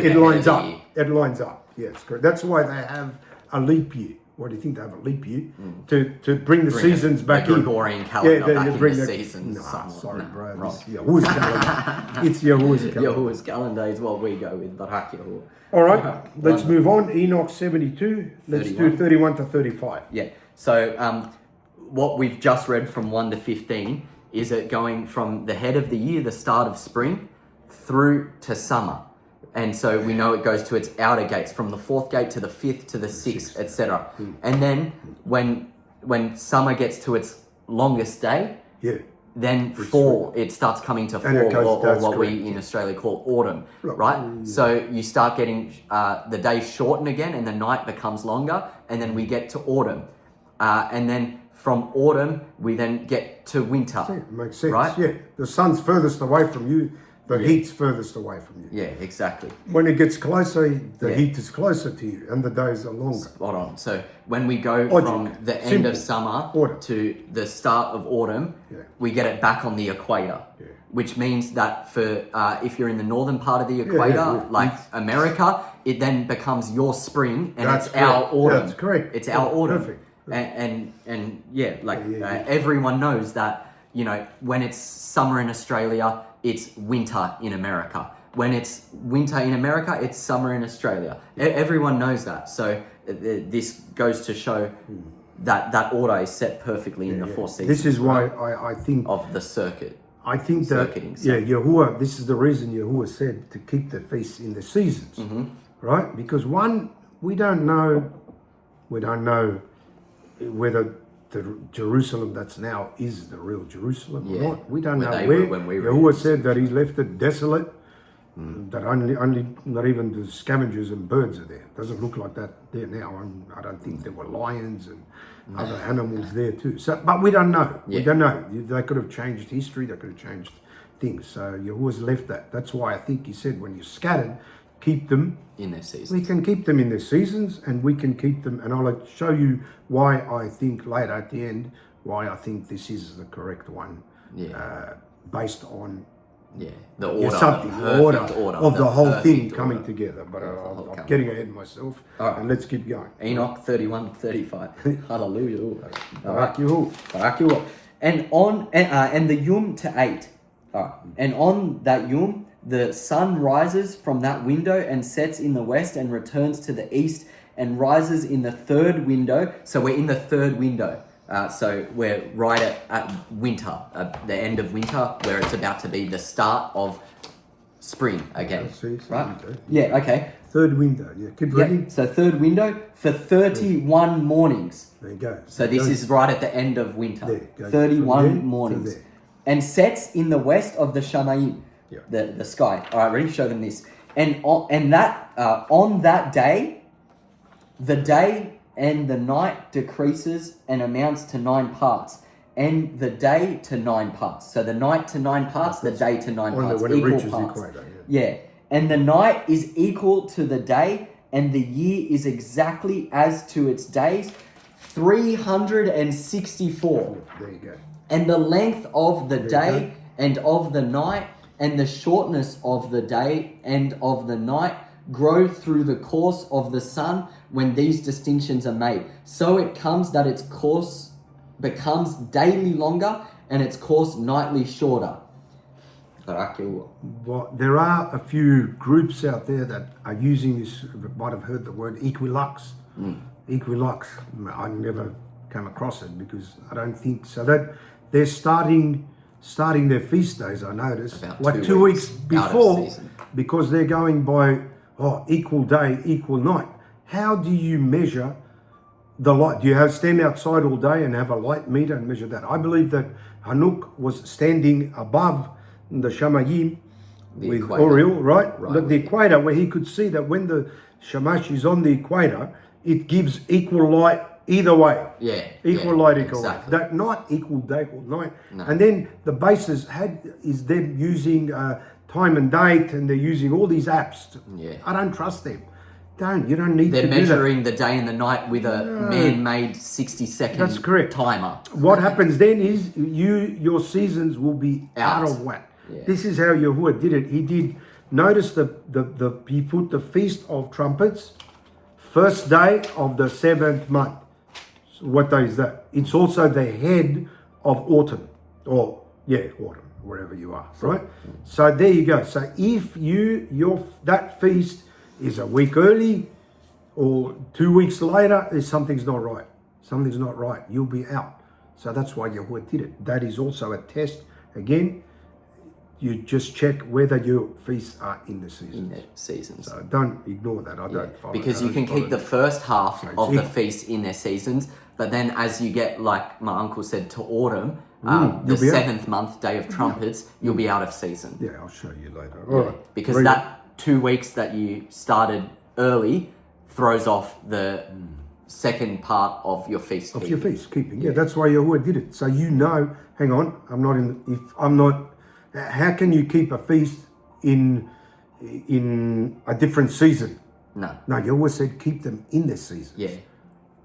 It lines up. Yes, correct. That's why they have a leap year. Why do you think they have a leap year? To bring the seasons back in. Gregorian calendar back in the seasons. No, sorry, bro. It's Yahuah's calendar. It's Yahuah's calendar. Yahuah's calendar is what we go with. Barak Yahuah. All right, let's move on. Enoch 72. Let's 31. Do 31 to 35. Yeah. So what we've just read from 1 to 15 is it going from the head of the year, the start of spring, through to summer. And so we know it goes to its outer gates, from the 4th gate to the 5th to the 6th, etc. And then when summer gets to its longest day, then fall, it starts coming to fall, or what we in Australia call autumn, right? So you start getting the days shorten again and the night becomes longer, and then we get to autumn. And then from autumn, we then get to winter. It makes sense, right? Yeah. The sun's furthest away from you. The heat's furthest away from you. Yeah, exactly. When it gets closer, the heat is closer to you and the days are longer. Spot on. So when we go from the end of summer to the start of autumn, we get it back on the equator, which means that for if you're in the northern part of the equator, like America, it then becomes your spring and it's our autumn. That's correct. It's our autumn. Perfect. And everyone knows that, when it's summer in Australia, it's winter in America. When it's winter in America, it's summer in Australia. Everyone knows that. So this goes to show that order is set perfectly in the 4 seasons. This is why I think... Of the circuit. I think that, Yahuah, this is the reason Yahuah said to keep the feasts in the seasons. Right? Because one, we don't know whether the Jerusalem that's now is the real Jerusalem or not. We don't know where. Yahuah said that he left it desolate, that only not even the scavengers and birds are there. Doesn't look like that there now. I don't think there were lions and other animals there too. So, but we don't know. We don't know. They could have changed history. They could have changed things. So Yahuah's left that. That's why I think he said when you're scattered, keep them in their seasons. We can keep them in their seasons, and we can keep them. And I'll show you why I think later at the end why I think this is the correct one. Based on the order, the order of the whole thing coming together. But I'm getting ahead of myself. All right, and let's keep going. Enoch 31 to 35. Hallelujah. Barak Yahuah. Barak Yahuah. And the Yom to 8. All right. And on that Yom, the sun rises from that window and sets in the west and returns to the east and rises in the 3rd window. So we're in the 3rd window. So we're right at winter, the end of winter, where it's about to be the start of spring again. Right? Yeah, okay. 3rd window, keep reading. So 3rd window for 31 mornings. There you go. So this is right at the end of winter. 31 mornings. And sets in the west of the Shamayim. The sky. All right, ready? Show them this. And on that day, the day and the night decreases and amounts to 9 parts. and the day to 9 parts. So the night to 9 parts, the day to 9 parts, when it equal reaches parts. the equator, Yeah, and the night is equal to the day, and the year is exactly as to its days, 364. There you go. And the length of the day and of the night, and the shortness of the day and of the night, grow through the course of the sun when these distinctions are made. So it comes that its course becomes daily longer and its course nightly shorter. Barak, Yahuah. Well, there are a few groups out there that are using this, might have heard the word equilux. Equilux. I never came across it because I don't think so. That they're starting their feast days, I noticed, About like 2 2 weeks weeks out of before, season. because they're going by equal day, equal night. How do you measure the light? Do you stand outside all day and have a light meter and measure that? I believe that Hanuk was standing above the Shamayim with equator. Oriel, right? Right. The equator, where he could see that when the Shamash is on the equator, it gives equal light either way. Yeah. Equal light, equal exactly. light. That not equal day, equal night. No. And then the basis is them using time and date, and they're using all these apps. Yeah. I don't trust them. You don't need They're to do that. measuring the day and the night with a man-made 60-second That's correct. timer. What happens then is your seasons will be out of whack. Yeah. This is how Yahuah did it. He did notice he put the Feast of Trumpets first day of the 7th month. So what day is that? It's also the head of autumn, autumn, wherever you are, right? So there you go. So if that feast is a week early or 2 weeks later, something's not right. Something's not right. You'll be out. So that's why Yahuah did it. That is also a test. Again, you just check whether your feasts are in the season. In the seasons. So don't ignore that. I don't follow Because that. you can keep the first half of the equal. feast in their seasons, but then as you get, like my uncle said, to autumn, the you'll be out. 7th month, Day of Trumpets, you'll be out of season. Yeah, I'll show you later. All right. Because Read that 2 weeks that you started early throws off the second part of your feast. Of your feast keeping. Yeah, that's why Yahuah did it. So hang on, how can you keep a feast in a different season? No. No, Yahuah said keep them in their seasons. Yeah.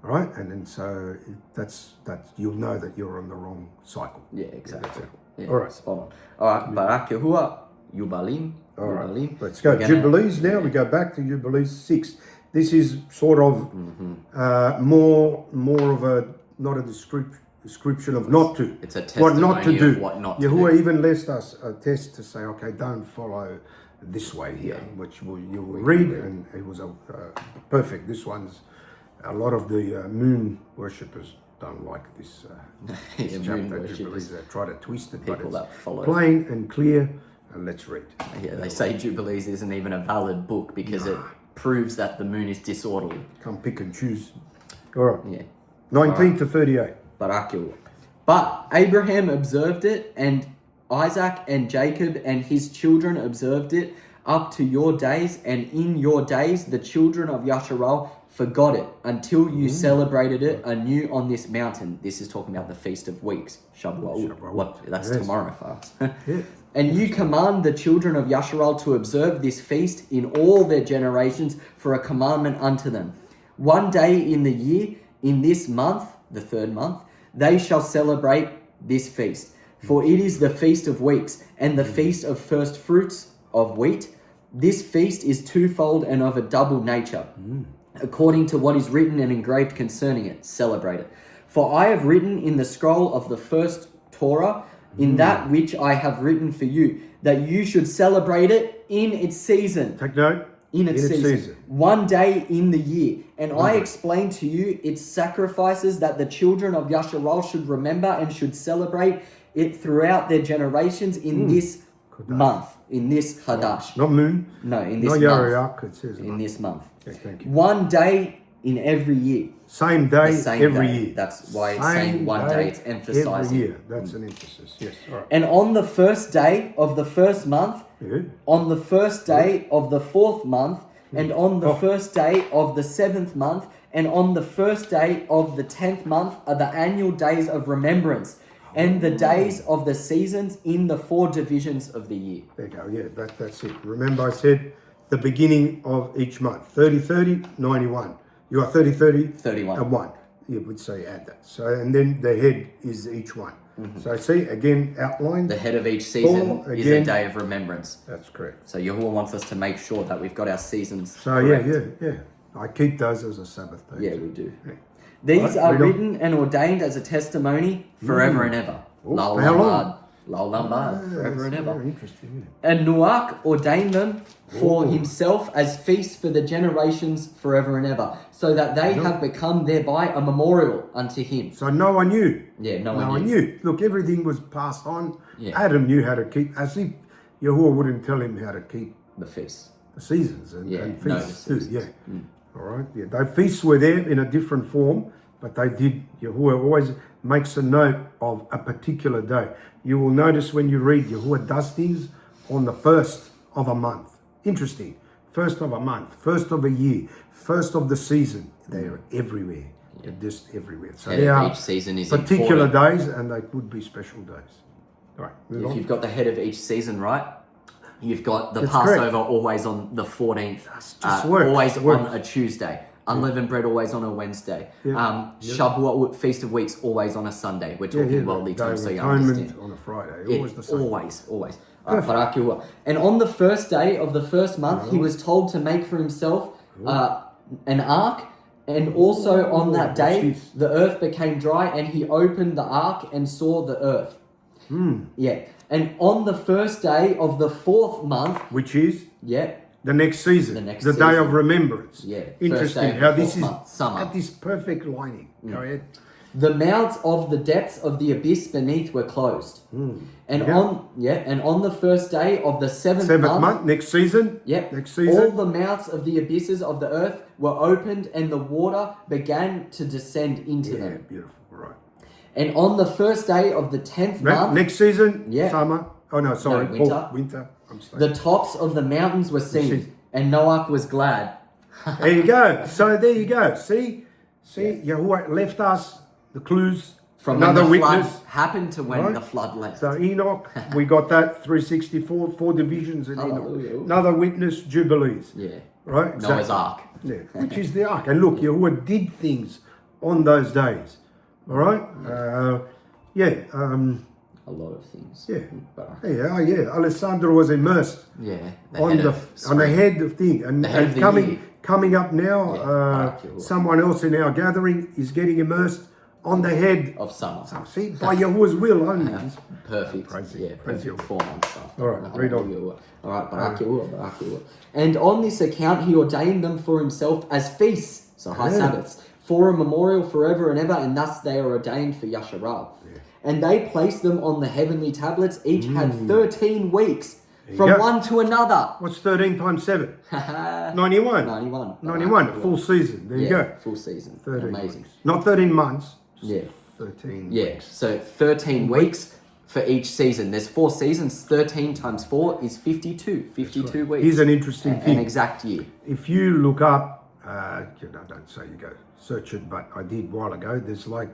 All right, and then so that's you'll know that you're on the wrong cycle. Yeah, exactly. Yeah, All right. spot on. All right, Barak Yahuah, Yubalim. All right, Yubalim. let's go. Jubilees now. We go back to Jubilees 6. This is sort of more of a, not a description of not to. It's a what not to testimony do. of what not to Yahuah do. even left us a test to say, okay, don't follow this way here, which you will read, and it was perfect. This one's, a lot of the moon worshippers don't like this, this Yeah, chapter. moon worshippers. Jubilees, they try to twist it, People but that it's follow. plain and clear, and let's read. Yeah, they say Jubilees isn't even a valid book because it proves that the moon is disorderly. Come pick and choose. All right. Yeah. 19 to 38. Barak Yahuah. But Abraham observed it, and Isaac and Jacob and his children observed it up to your days, and in your days the children of Yasharal forgot it until you celebrated it anew on this mountain. This is talking about the Feast of Weeks, Shavuot. That's Yes. tomorrow for us. Yeah. And you command the children of Yasharal to observe this feast in all their generations for a commandment unto them. 1 day in the year, in this month, the 3rd month, they shall celebrate this feast. For it is the Feast of Weeks and the Feast of First Fruits of Wheat. This feast is twofold and of a double nature. According to what is written and engraved concerning it, celebrate it. For I have written in the scroll of the first Torah, in that which I have written for you, that you should celebrate it in its season. Take note. In its season. 1 day in the year. And I explain to you its sacrifices that the children of Yasharal should remember and should celebrate it throughout their generations in this month, in this Hadash. Not moon. No, in this Not month. Yariach, it says. In this month. Okay, thank you. 1 day in every year. Same day, The same every day. year. That's why it's saying 1 day. It's emphasizing. Every year. That's an emphasis. Yes. All right. And on the first day of the first month, Yeah. on the first day of the 4th month, and on the first day of the 7th month, and on the first day of the 10th month are the annual days of remembrance. and the days of the seasons in the 4 divisions of the year. There you go. Yeah, that's it. Remember I said the beginning of each month. 30, 91. You got 30, 31. and 1. You would say add that. So, and then the head is each one. So see, again, outlined. The head of each season is a day of remembrance. That's correct. So Yahuah wants us to make sure that we've got our seasons So correct. yeah. I keep those as a Sabbath day. Yeah, we do. These are written and ordained as a testimony forever and ever. Oh, how long? Forever and ever. Very interesting. And Noach ordained them for himself as feasts for the generations forever and ever, so that they have become thereby a memorial unto him. So no one knew. Yeah, no one one knew. Look, everything was passed on. Yeah. Adam knew how to keep, as if Yahuah wouldn't tell him how to keep The feasts. the seasons and the feasts too. seasons. Yeah. All right. Yeah. The feasts were there in a different form, but they did. Yahuah always makes a note of a particular day. You will notice when you read, Yahuah does things on the first of a month. Interesting. First of a month, first of a year, first of the season. They are everywhere. They're just everywhere. So Head they of are each season is particular important. days, and they could be special days. All right. Move If on. you've got the head of each season right, you've got the That's Passover correct. always on the 14th, just works. always Works. on a Tuesday. Unleavened bread always on a Wednesday. Yeah. Shabuot, Feast of Weeks, always on a Sunday. We're talking worldly Day terms, of so you Atonement understand. on a Friday. Yeah, Always the same. always. Barak Yahuah. And on the first day of the first month, he was told to make for himself an ark. And also on that day, the earth became dry, and he opened the ark and saw the earth. Yeah. And on the first day of the 4th month, Which is yeah, the next season, The next day season. of remembrance. Yeah, first Interesting day of how the this 4th is month, summer. at this perfect lining. Go ahead. the mouths of the depths of the abyss beneath were closed. And on the first day of the 7th month, next season. yep, Next season. all the mouths of the abysses of the earth were opened, and the water began to descend into Yeah, them. beautiful. Right. And on the first day of the 10th month, Next season. Yeah. Summer. Oh no, sorry. No, winter. Fall, winter. I'm sorry. the tops of the mountains were seen, and Noach was glad. There you go. So there you go. See, Yahuah left us the clues. From Another when the witness. flood happened to when Right. the flood left. So Enoch, we got that 364, 4 divisions in Hallelujah. Enoch. Another witness, Jubilees. Yeah. Right? Noah's Exactly. Ark. Yeah, which is the ark. And look, Yahuah did things on those days. All right? A lot of things. Yeah. Barak. Yeah. Alessandro was immersed Yeah. on the head of thing. And, The head of the coming up now, Barak Yahuah. someone else in our gathering is getting immersed on the head. of summer. See, by Yahuah's will only. Perfect. Praise him. Yeah, Praise perfect him. form and stuff. All right, read on. All right, Barak Yahuah. And on this account, he ordained them for himself as feasts, so high Sabbaths, for a memorial forever and ever, and thus they are ordained for Yasharal. And they placed them on the heavenly tablets. Each had 13 weeks from go. one to another. What's 13 times 7? 91. 91. 91, a full season. There you go. Full season. 13 Amazing. weeks. Not 13 months. Yeah. 13 Yeah, weeks. so 13 weeks for each season. There's 4 seasons. 13 times 4 is 52. 52 weeks. Here's an interesting An thing. exact year. If you look up, don't say you go search it, but I did a while ago. There's like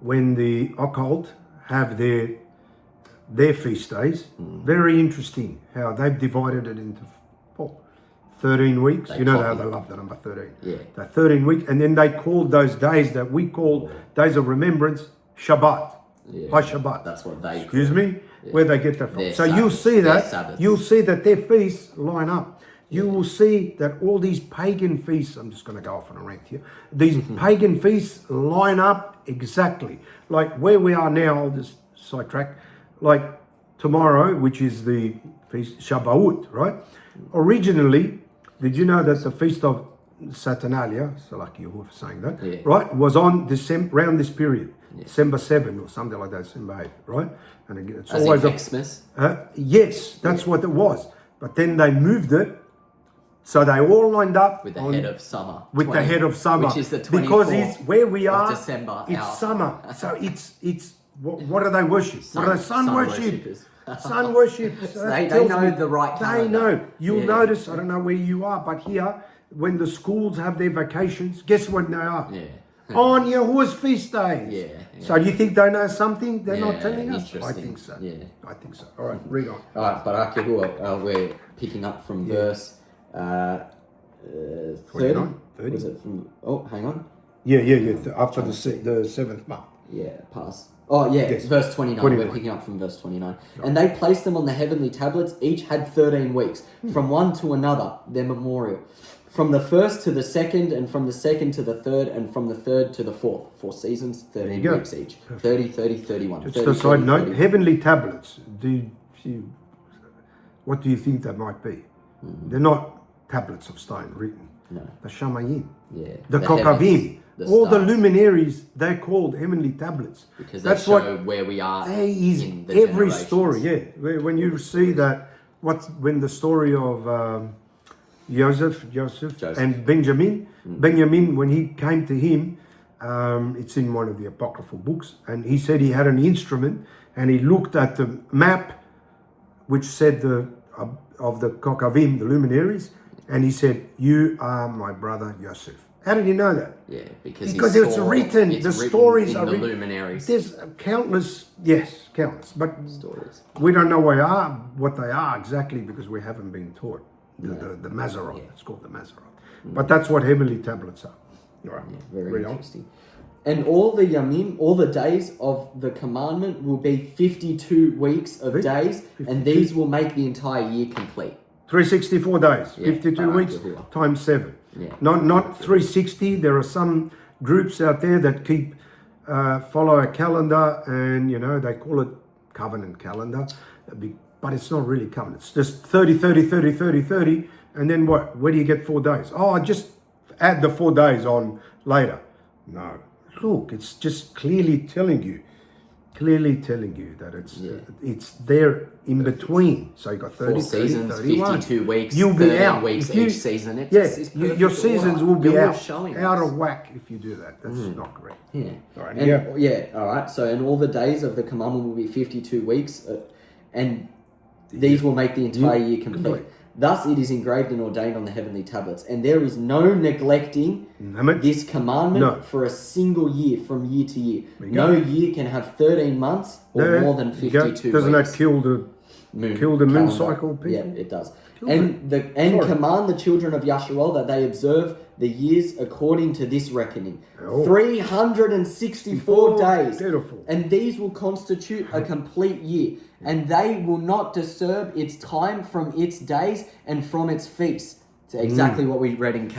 when the occult have their feast days. Very interesting how they've divided it into 13 weeks. They You know how copy. they love the number 13. Yeah. The 13 weeks, and then they called those days that we call days of remembrance Shabbat. Yeah. By Shabbat. That's what they Excuse me? Where they get that from. Their So you'll Sabbaths, see their that. Sabbaths. You'll see that their feasts line up. You will see that all these pagan feasts, I'm just going to go off on a rant here. These pagan feasts line up exactly. Like where we are now, I'll just sidetrack. Like tomorrow, which is the feast Shabbat, right? Originally, did you know that the feast of Saturnalia, so like you were saying that, Yeah. right, was on December, around this period, December 7 or something like that, December 8, right? And again, it's As always in Xmas. yes, that's what it was. But then they moved it, so they all lined up With the on- head of summer. with the head of summer, Which is the 24th because it's where we are. December. It's our- summer, so it's what do they worship? What do they sun worship? worshippers. Sun worship. So that They tells know me- the right They calendar. know. You'll Yeah. notice. I don't know where you are, but here, when the schools have their vacations, guess when they are? Yeah. on Yahuah's feast days. Yeah. So do you think they know something they're not telling us? I Interesting. think so. Yeah. I think so. All right, read on. All right, Barak Yahuah, we're picking up from verse 30. 30. Was it from? Oh, hang on. Yeah. After the seventh month. Yeah, pass. Oh, yeah, Yes. verse 29. 29. We're picking up from verse 29. And they placed them on the heavenly tablets. Each had 13 weeks, from one to another, their memorial. From the first to the second, and from the second to the third, and from the third to the fourth. 4 seasons, 13 go. weeks each. 30, 30, 31. Just 30, a side 30, note, 30. heavenly tablets. What do you think they might be? They're not tablets of stone written. No. The shamayim. Yeah. The heavens, kokavim. the All the stars. luminaries, they're called heavenly tablets. Because they That's show where we are there is in the every generations. story. Yeah, when you see that, when the story of Joseph and Benjamin, when he came to him, it's in one of the apocryphal books, and he said he had an instrument, and he looked at the map, which said of the kokavim, the luminaries, and he said, "You are my brother Joseph." How did he know that? Yeah, because it's written. The stories in are the written. luminaries. There's countless, but Stories. we don't know what they are exactly because we haven't been taught the Mazzaroth. It's called the Mazzaroth. But that's what heavenly tablets are. All right. Very interesting. And all the yamim, all the days of the commandment will be 52 weeks of days, and these will make the entire year complete. 364 days, 52 Barak weeks Yahuah. times 7. Yeah. Not 360. There are some groups out there that follow a calendar, and they call it covenant calendar, but it's not really covenant. It's just 30, 30, 30, 30, 30, and then what? Where do you get 4 days? Oh, I just add the 4 days on later. No, look, it's just clearly telling you that it's there in between. So you got 30, 4 seasons, 31. 52 weeks, You'll be 13 out. weeks If you- each season. It's your perfect seasons order. will be You're out showing out us. of whack if you do that. That's not correct. Yeah. All right. And, all right. So, and all the days of the commandment will be 52 weeks, and these will make the entire year complete. Thus it is engraved and ordained on the heavenly tablets, and there is no neglecting this commandment for a single year from year to year. No year can have 13 months or more than 52 Doesn't weeks. that kill the moon calendar. cycle, people? Yeah, it does. And command the children of Yasharel that they observe the years according to this reckoning. 364 days. Beautiful. And these will constitute a complete year. And they will not disturb its time from its days and from its feasts. So exactly what we read in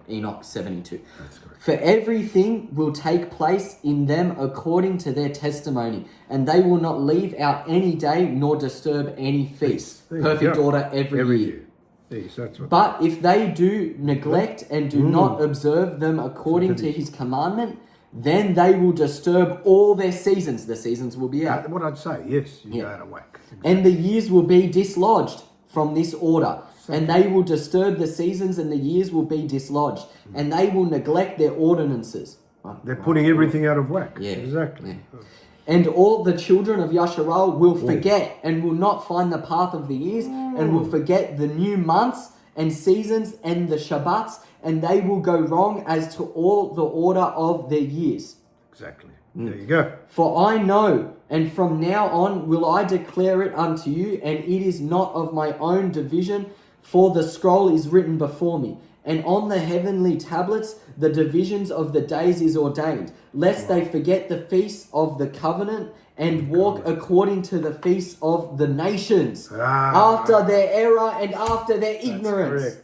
Enoch 72. That's correct. For everything will take place in them according to their testimony, and they will not leave out any day nor disturb any feast. Perfect order every year. Yes, that's what. But if they do neglect and do not observe them according to his commandment, then they will disturb all their seasons. The seasons will be out. What I'd say, yes, you're out of whack. And the years will be dislodged from this order. And they will disturb the seasons, and the years will be dislodged. And they will neglect their ordinances. They're putting everything out of whack. Yeah. Exactly. Yeah. And all the children of Yasharal will forget and will not find the path of the years, and will forget the new months and seasons and the Shabbats, and they will go wrong as to all the order of their years. Exactly. There you go. For I know, and from now on will I declare it unto you, and it is not of my own division, for the scroll is written before me. And on the heavenly tablets, the divisions of the days is ordained, lest they forget the feasts of the covenant and walk according to the feasts of the nations, after their error and after their ignorance.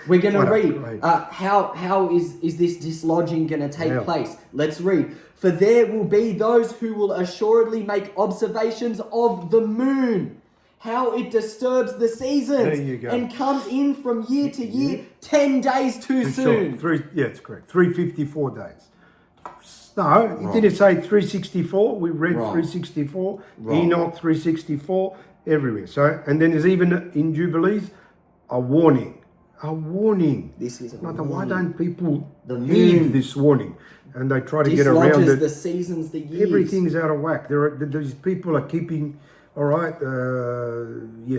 We're going to read how is this dislodging going to take place. Let's read. For there will be those who will assuredly make observations of the moon, how it disturbs the seasons and comes in from year to year 10 days too soon. It's correct. 354 days. No, it didn't say 364. We read 364. Enoch 364. Everywhere. So, and then there's even in Jubilees a warning. A warning. This is a warning. Why don't people heed this warning? And they try to get around it. The seasons, the years. Everything's out of whack. These people are keeping All right.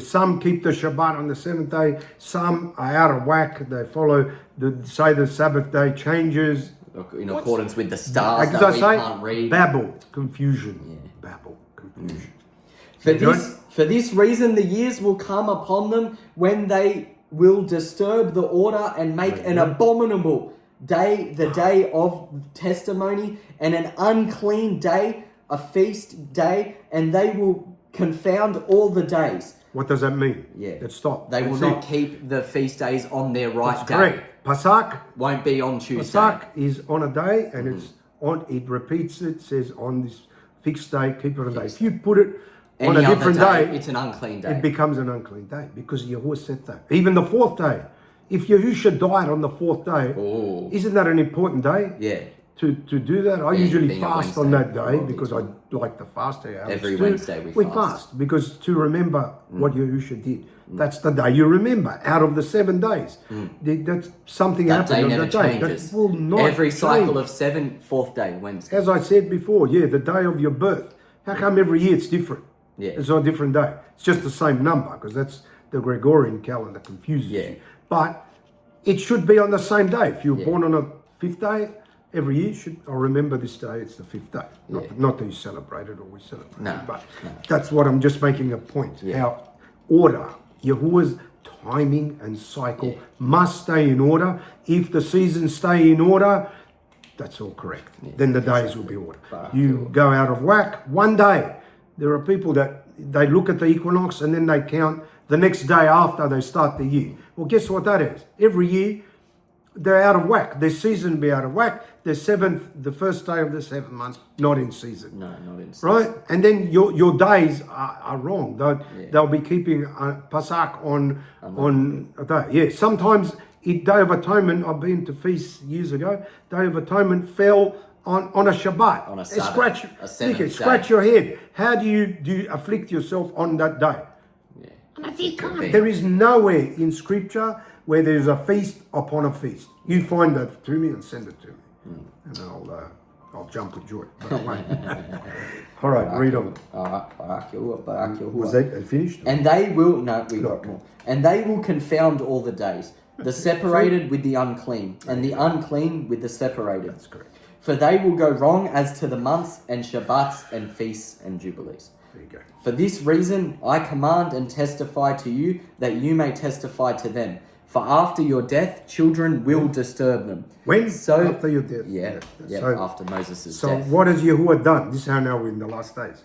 Some keep the Shabbat on the seventh day. Some are out of whack. They follow the Sabbath day changes. In accordance with the stars As that I we say, can't read. babble, confusion. Yeah. Babble, confusion. For this reason, the years will come upon them when they will disturb the order and make an abominable day, the day of testimony, and an unclean day, a feast day, and they will confound all the days. What does that mean? Yeah. Let's stop. They will not keep the feast days on their right day. Correct. Pasach Won't be on Tuesday. Pasach is on a day, and it's on. It repeats it. Says on this fixed day, keep it on a day. If you put it on Any a different other day, it's an unclean day. it becomes an unclean day because Yahuah said that. Even the fourth day. If Yahusha died on the fourth day, isn't that an important day? Yeah. To do that, I usually being a fast on Wednesday. that day because I like to fast. Every Wednesday we fast. because to remember what Yahusha did. That's the day you remember out of the 7 days. That's something That happened day on never that day. changes. That will not Every cycle change. of 7, fourth day, Wednesday. As I said before, the day of your birth. How come every year it's different? Yeah. It's on a different day. It's just the same number because that's the Gregorian calendar confuses you. But it should be on the same day. If you were born on a 5th day, every year I'll remember this day, it's the 5th day. Not that you celebrate it or we celebrate it, but that's what I'm just making a point. How order, Yahuwah's timing and cycle must stay in order. If the seasons stay in order, that's all correct. Then the days will be ordered. You go out of whack one day. There are people that they look at the equinox and then they count the next day after they start the year. Well, guess what that is? Every year they're out of whack. Their season will be out of whack. The first day of the 7th month, not in season. No, not in season. Right? And then your days are wrong. They'll be keeping Pasach on a day. Yeah, sometimes Day of Atonement, I've been to feasts years ago, Day of Atonement fell on a Shabbat. On a Sabbath, a seventh Scratch your head. How do you afflict yourself on that day? There is nowhere in Scripture where there's a feast upon a feast. You find that to me and send it to me, and I'll jump with joy. But I won't. All right, read on. All right, Barak Yahuah. Was that finished? And they will we got more. And they will confound all the days, the separated with the unclean, and the unclean with the separated. That's correct. For they will go wrong as to the months and Shabbats and feasts and jubilees. There you go. For this reason, I command and testify to you that you may testify to them. For after your death, children will disturb them. When? So, after your death. Yeah, So, after Moses' death. so what has Yahuwah done? This is how now we're in the last days.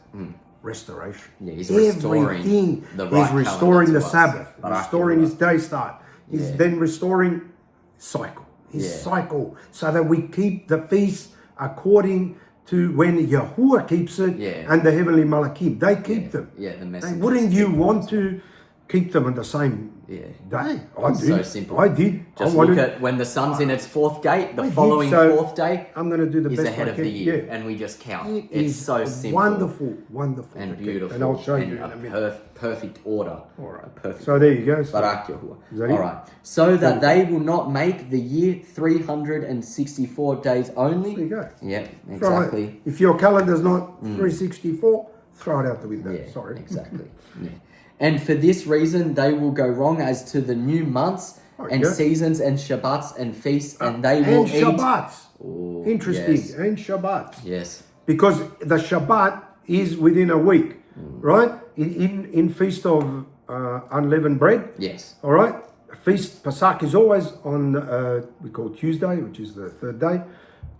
Restoration. Yeah, he's restoring everything. the right He's restoring calendar the to Sabbath, us. restoring his day start. He's then restoring cycle. His cycle. So that we keep the feast according to when Yahuwah keeps it and the heavenly Malachim. They keep them. Yeah, the messengers. Wouldn't you want to keep them on the same day? I did. So simple. I did. Just look at when the sun's in its 4th gate, the following 4th day I'm going to do the is best ahead I of can. the year, and we just count. It It's is so simple. Wonderful. And beautiful. And I'll show and you in a a minute. perfect order. All right. A perfect So there you go. Barak Yahuah. Is that it? All right. So that they will not make the year 364 days only. There you go. Yeah, Throw exactly. it. If your calendar's not 364, throw it out the window. Yeah, Sorry. exactly. Yeah. And for this reason, they will go wrong as to the new months and seasons and Shabbats and feasts, and they will eat. Shabbats. Oh, Interesting. yes. And Shabbats. Yes. Because the Shabbat is within a week, right? In feast of unleavened bread. Yes. All right. Feast Pesach is always on we call Tuesday, which is the 3rd day.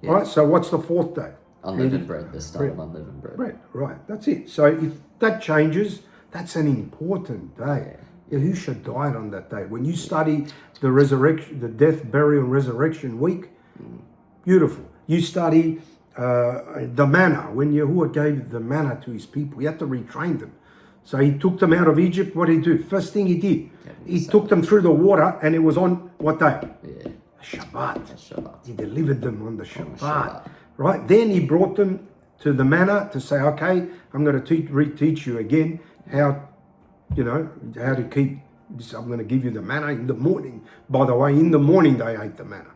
All right. So what's the 4th day? Unleavened bread. The start of unleavened bread. Bread. Right. That's it. So if that changes, that's an important day. Yahusha died on that day. When you study the resurrection, the death, burial, and resurrection week, beautiful. You study the manna. When Yahuwah gave the manna to his people, he had to retrain them. So he took them out of Egypt. What did he do? First thing he did, he took them through the water, and it was on what day? Yeah. Shabbat. Shabbat. He delivered them on the Shabbat. Right? Then he brought them to the manna to say, okay, I'm going to reteach you again how to keep this. I'm going to give you the manna in the morning. By the way, in the morning they ate the manna.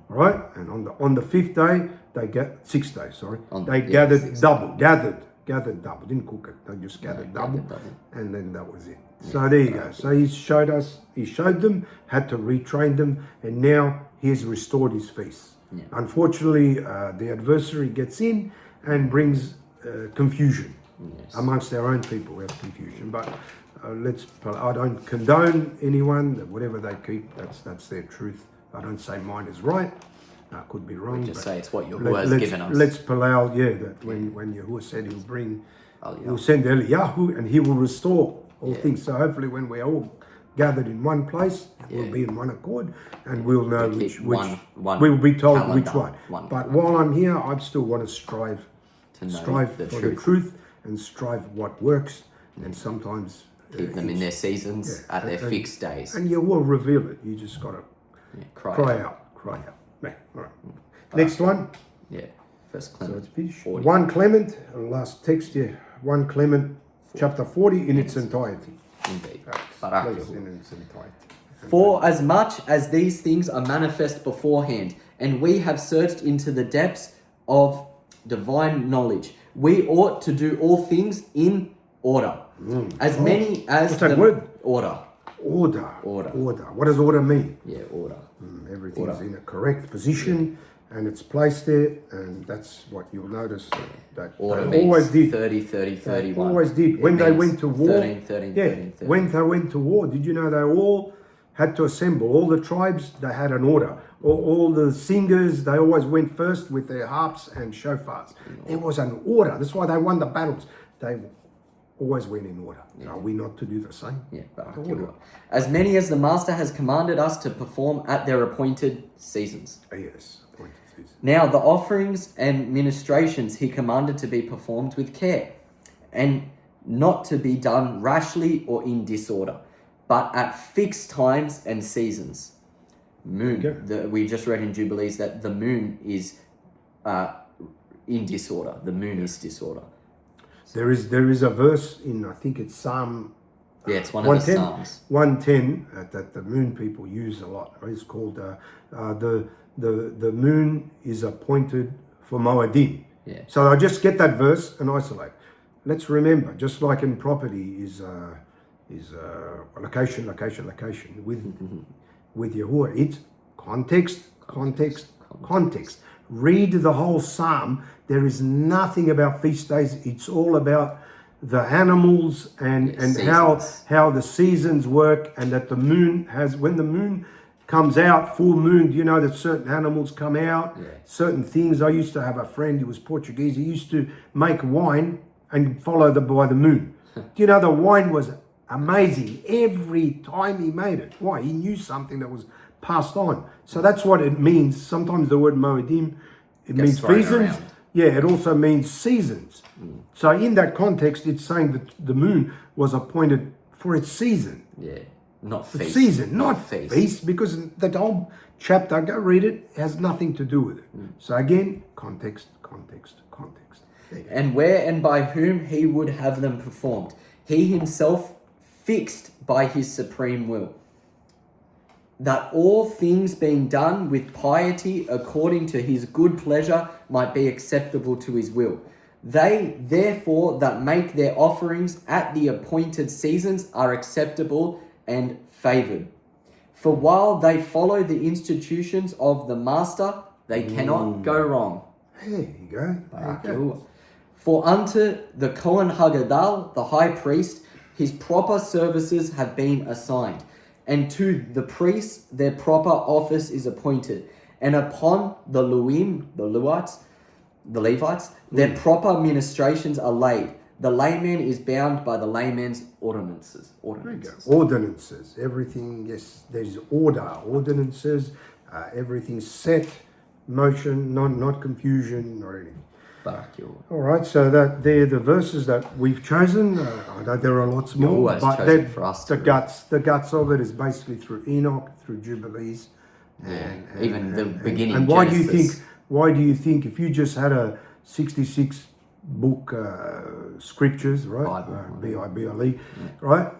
Right? And on the 5th day, they get 6th day, sorry. They gathered gathered double. Didn't cook it. They just gathered double, double. and then that was it. So there you go. So he showed them, had to retrain them, and now he has restored his feast. Yeah. Unfortunately, the adversary gets in and brings confusion amongst our own people. We have confusion, but I don't condone anyone. Whatever they keep, that's their truth. I don't say mine is right. I could be wrong. Just say it's what Yahuah has given us. Let's Palal, that when Yahuah said he'll send Eliyahu and he will restore all things. So hopefully when we're all gathered in one place, we'll be in one accord, and we'll know which we'll be told calendar, which one. But while I'm here, I still want to strive for the truth and strive what works, and sometimes keep them in their seasons at their fixed days. And Yahuah reveal it. You just got to cry out. Yeah, all right. Next one. Yeah. First Clement. So it's 1 Clement, last text here. 1 Clement, chapter 40 in its entirety. Indeed. Barak. In its entirety. For as much as these things are manifest beforehand, and we have searched into the depths of divine knowledge, we ought to do all things in order. As many as what's that word? Order. What does order mean? Yeah, order. Everything's in a correct position and it's placed there, and that's what you'll notice that order they always did. 30, 30, 31. Always did. When they went to war, 13, 13, 13. When they went to war, did you know they all had to assemble? All the tribes, they had an order. All the singers, they always went first with their harps and shofars. There was an order. That's why they won the battles. They always went in order. Are we not to do the same? Yeah, as many as the Master has commanded us to perform at their appointed seasons. Yes, appointed seasons. Now the offerings and ministrations he commanded to be performed with care, and not to be done rashly or in disorder, but at fixed times and seasons. Moon. We just read in Jubilees that the moon is in disorder. The moon is disorder. There is a verse in, I think it's Psalm. It's one of the Psalms. 110 that the moon people use a lot. It's called the moon is appointed for Moedim. Yeah. So I just get that verse and isolate. Let's remember, just like in property is location. With Yahuah, it's context. Read the whole Psalm. There is nothing about feast days. It's all about the animals and how the seasons work, and that the moon has, when the moon comes out, full moon, do you know that certain animals come out, certain things. I used to have a friend who was Portuguese. He used to make wine and follow by the moon. Do you know the wine was amazing every time he made it? Why? He knew something that was passed on. So that's what it means. Sometimes the word Moedim, it means seasons. Yeah, it also means seasons. So in that context, it's saying that the moon was appointed for its season. Yeah, not feast. Season, not feast, because that whole chapter, go read it, has nothing to do with it. So again, context. And where and by whom he would have them performed, he himself fixed by his supreme will, that all things being done with piety according to his good pleasure might be acceptable to his will. They, therefore, that make their offerings at the appointed seasons are acceptable and favoured. For while they follow the institutions of the Master, they cannot go wrong. There you go. For unto the Kohen Hagadol, the high priest, his proper services have been assigned, and to the priests their proper office is appointed, and upon the Levites, their proper ministrations are laid. The layman is bound by the layman's ordinances. Ordinances. Everything, yes, there's ordinances, everything's set, motion, not confusion or anything. All right, so that they're the verses that we've chosen. I know there are lots more, but the guts of it is basically through Enoch, through Jubilees, and the beginning. And why Genesis. do you think if you just had a 66 book scriptures, right? Bible, right?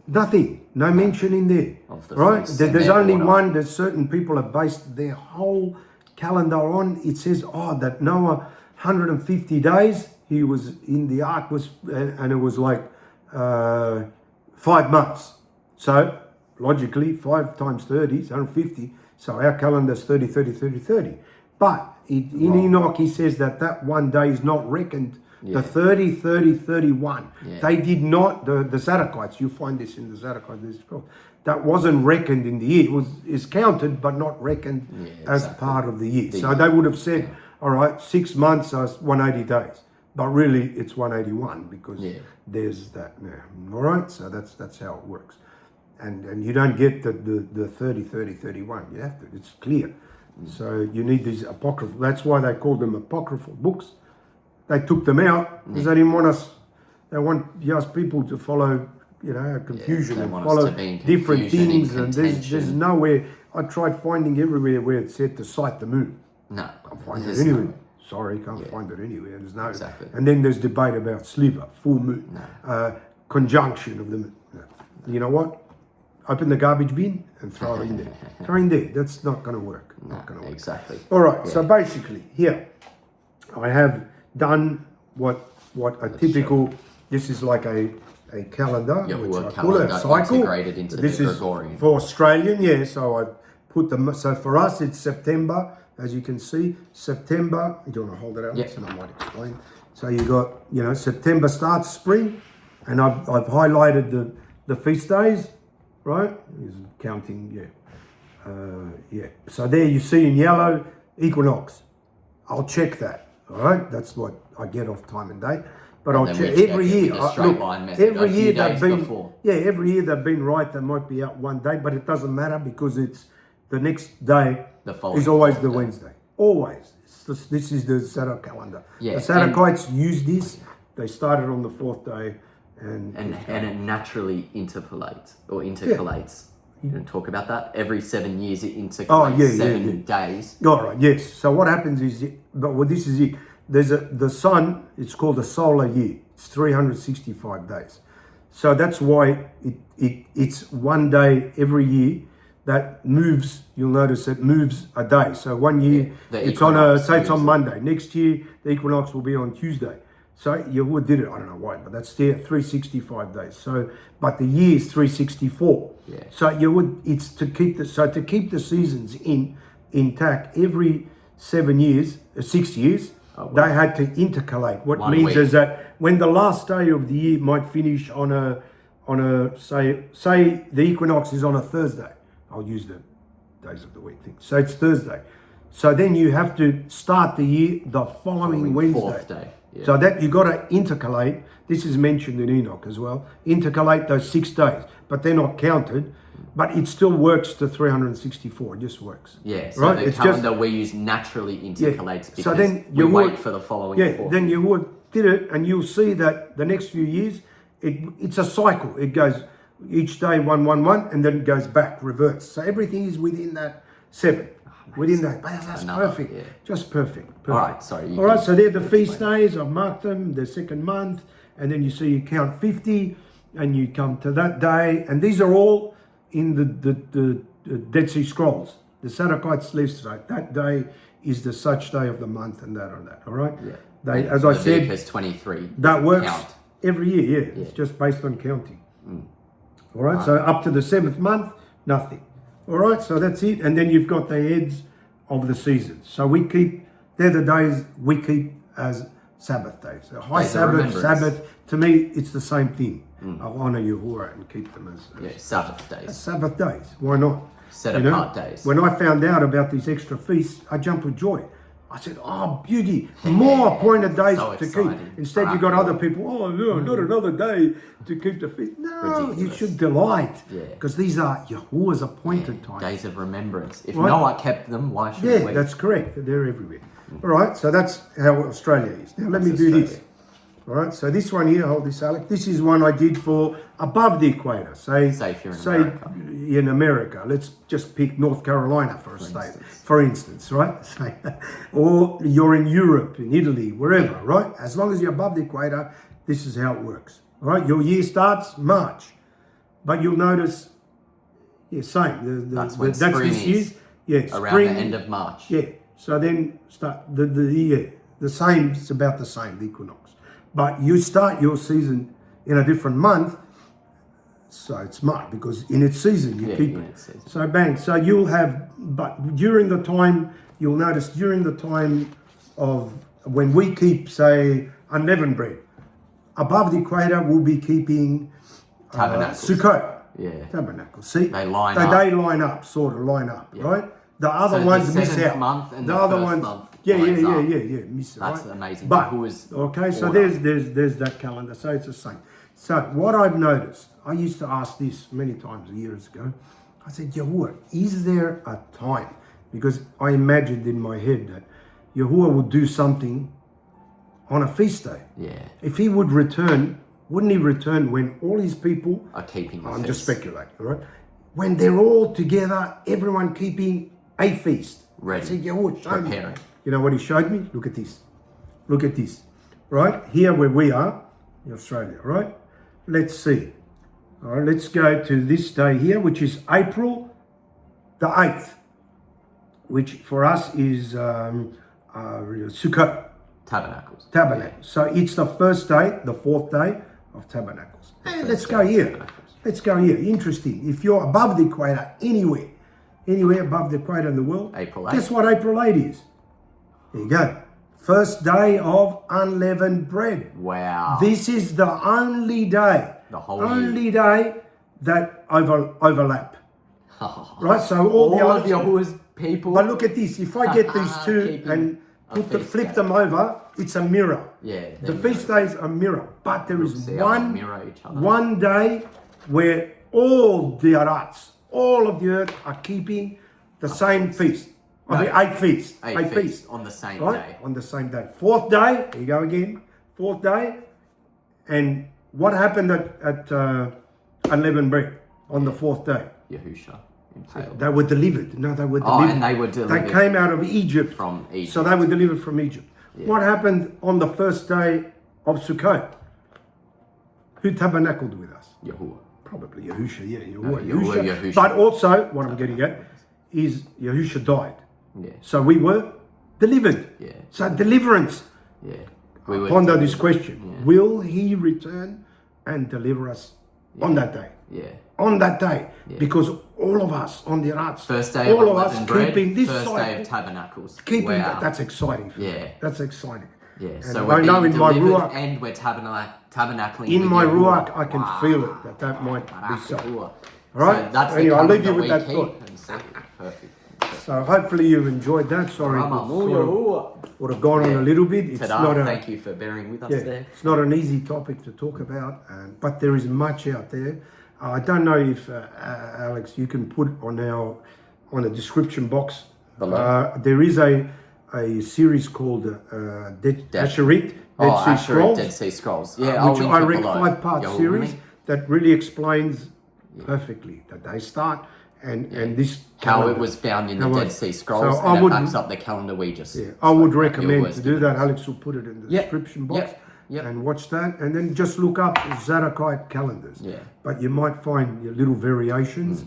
Nothing, no mention in there, right? There's only one that certain people have based their whole calendar on. It says, that Noah 150 days he was in the ark and it was like 5 months. So logically, 5 times 30 is 150. So our calendar's 30, 30, 30, 30. But in Enoch, he says that one day is not reckoned. The 30, 30, 31. They did not, the Zadokites, you find this in the Zadokites, that wasn't reckoned in the year. Is counted, but not reckoned as part of the year. So they would have said, all right, 6 months are 180 days. But really, it's 181 because there's that now. All right, so that's how it works. And you don't get the 30, 30, 31. You have to, it's clear. So you need these apocryphal, that's why they call them apocryphal books. They took them out because they didn't want us, they want us people to follow, confusion and follow different things. And there's nowhere, I tried finding everywhere where it said to cite the moon. No. Can't find it anywhere. Sorry, can't find it anywhere. There's no. Exactly. And then there's debate about sliver, full moon, conjunction of the moon. No. You know what? Open the garbage bin and throw it in there. Throw in there. That's not going to work. Not going to work. Exactly. All right. So basically, here I have done what a typical. This is like a calendar, which I call a cycle. Integrated into this the Gregorian. Is for Australian, So I put them. So for us, it's September, as you can see. September. You don't want to hold it out, so I might explain. So you got, September starts spring, and I've highlighted the feast days. Right, is counting, So there you see in yellow, equinox. I'll check that. All right, that's what I get off time and date. But I'll check every year. Every year they've been, every year they've been right. They might be out one day, but it doesn't matter because it's the next day is always the Wednesday. Always. This is the Sadok calendar. The Sadokites use this. They started on the 4th day. And it naturally interpolates. You can talk about that. Every 7 years it intercalates 7 days. All right, yes. So what happens is, this is it. There's the sun, it's called a solar year. It's 365 days. So that's why it's 1 day every year that moves, you'll notice it moves a day. So 1 year, it's on Monday. Next year, the equinox will be on Tuesday. So Yahuah did it, I don't know why, but that's there, 365 days. So, but the year is 364. So Yahuah, it's to keep the seasons intact every 7 years, 6 years, they had to intercalate. What means is that when the last day of the year might finish on a say the equinox is on a Thursday. I'll use the days of the week thing. So it's Thursday. So then you have to start the year the following Wednesday. 4th day. So that you got to intercalate. This is mentioned in Enoch as well. Intercalate those 6 days, but they're not counted. But it still works to 364. It just works. So right? The calendar we use naturally intercalates because so then we wait for the following. Then Yahuah did it, and you'll see that the next few years, it's a cycle. It goes each day 1, 1, 1, and then it goes back, reverts. So everything is within that 7. Within that, that's perfect. Just perfect. All right, sorry. All right, so they're the feast days. I've marked them, the 2nd month, and then you count 50, and you come to that day, and these are all in the Dead Sea Scrolls. The Sadokites list, right? That day is the such day of the month, and that or that. All right. They, as I said, Leviticus 23. That works every year. It's just based on counting. All right. So up to the 7th month, nothing. All right, so that's it. And then you've got the heads of the seasons. So they're the days we keep as Sabbath days. So high Sabbath, to me, it's the same thing. I'll honor Yahuah and keep them as Sabbath days. As Sabbath days. Why not? Set apart days. When I found out about these extra feasts, I jumped with joy. I said, oh, beauty, more appointed days to keep. Instead, you got other people, oh, no, not another day to keep the feast. No, you should delight. Because these are Yahuah's appointed times. Days of remembrance. If Noah kept them, why should we? Yeah, that's correct. They're everywhere. All right, so that's how Australia is. Now, let me do this. All right, so this one here, hold this, Alec. This is one I did for above the equator. Say if you're in America. Let's just pick North Carolina for instance, right? Or you're in Europe, in Italy, wherever, right? As long as you're above the equator, this is how it works. All right, your year starts March, but you'll notice, same. That's this year's. Around the end of March. So then start the year. the same. It's about the same, the equinox. But you start your season in a different month, so it's March, because in its season you keep it. So bang. So you'll have, but during the time, you'll notice during the time of when we keep, say, unleavened bread, above the equator we'll be keeping Sukkot. Yeah. Tabernacle. See? They line up. up. They line up, sort of line up, right? The other ones miss out. Month and the other ones, month yeah, miss it. That's right? amazing. But okay, so there's that calendar. So it's the same. So what I've noticed, I used to ask this many times years ago. I said, Yahuah, is there a time? Because I imagined in my head that Yahuah would do something on a feast day. Yeah. If he would return, wouldn't he return when all his people are keeping the I'm feast. Just speculating, right? When they're all together, everyone keeping a feast. Ready. I said, Yahuah, show me. Preparing. You know what he showed me? Look at this. Look at this. Right? Here where we are, in Australia, right? Let's see. All right, let's go to this day here, which is April the 8th, which for us is Sukkot. Tabernacles. So it's the first day, the fourth day of Tabernacles. And let's go here. Let's go here. Interesting. If you're above the equator, anywhere above the equator in the world, April 8th. Guess what April 8 is? There you go. First day of unleavened bread. Wow. This is the only day. The whole only day that overlap. Right? So all the of Yahuah's people. But look at this. If I get these two and flip them over, it's a mirror. Yeah. The feast days are a mirror. But there is mirror each other. one day where all the arats, all of the earth are keeping the same feast. Eight feasts. Eight feasts on the same day. On the same day. Fourth day, here you go again. Fourth day. And what happened at unleavened bread on the fourth day? Yahushua. They were delivered. No, they were delivered. Oh, and they were delivered. They came out of Egypt. From Egypt. So they were delivered from Egypt. Yeah. What happened on the first day of Sukkot? Who tabernacled with us? Yahuah. Probably Yahushua, yeah. Yahushua. But also, what I'm getting at is Yahushua died. Yeah. So we were delivered. Yeah. So deliverance. Yeah. Ponder this question. Yeah. Will he return and deliver us on that day? Yeah. On that day. Yeah. Because all of us on the arts, first day all of us keeping this first cycle, day of tabernacles. Keeping that's exciting for me. Yeah. That's exciting. Yeah. And so we're know being in my delivered ruach, and we're tabernacling. In my ruach, I can feel it that might be so. All right? So that's anyway, I'll leave you with that thought. Perfect. So hopefully you've enjoyed that. Sorry, would have gone on a little bit. It's not thank you for bearing with us there. It's not an easy topic to talk about, but there is much out there. I don't know if Alex, you can put on the description box. There is a series called Dead Sea Scrolls. Yeah, which I read 5-part series that really explains perfectly the day start and this how it was found in the Dead Sea Scrolls, so and it backs up the calendar we just. Yeah, I would recommend to do that. Alex will put it in the description box. And watch that, and then just look up Zadokite calendars. Yeah. But you might find your little variations,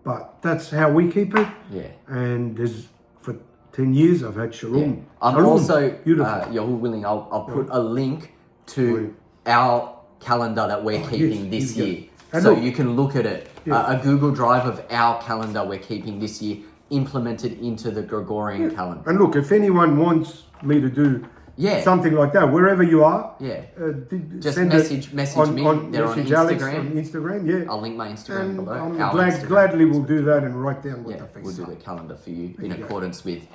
but that's how we keep it. Yeah. And there's for 10 years I've had Shalom. Yeah. I'm Shalom. also, Beautiful. Yahuah willing, I'll put a link to our calendar that we're keeping this year. And so you can look at it. A Google Drive of our calendar we're keeping this year, implemented into the Gregorian calendar. And look, if anyone wants me to do something like that, wherever you are, just message me. They're on Instagram. Alex on Instagram, yeah. I'll link my Instagram below. I'm gladly will do that and write down what the feast we'll do the calendar for you in accordance with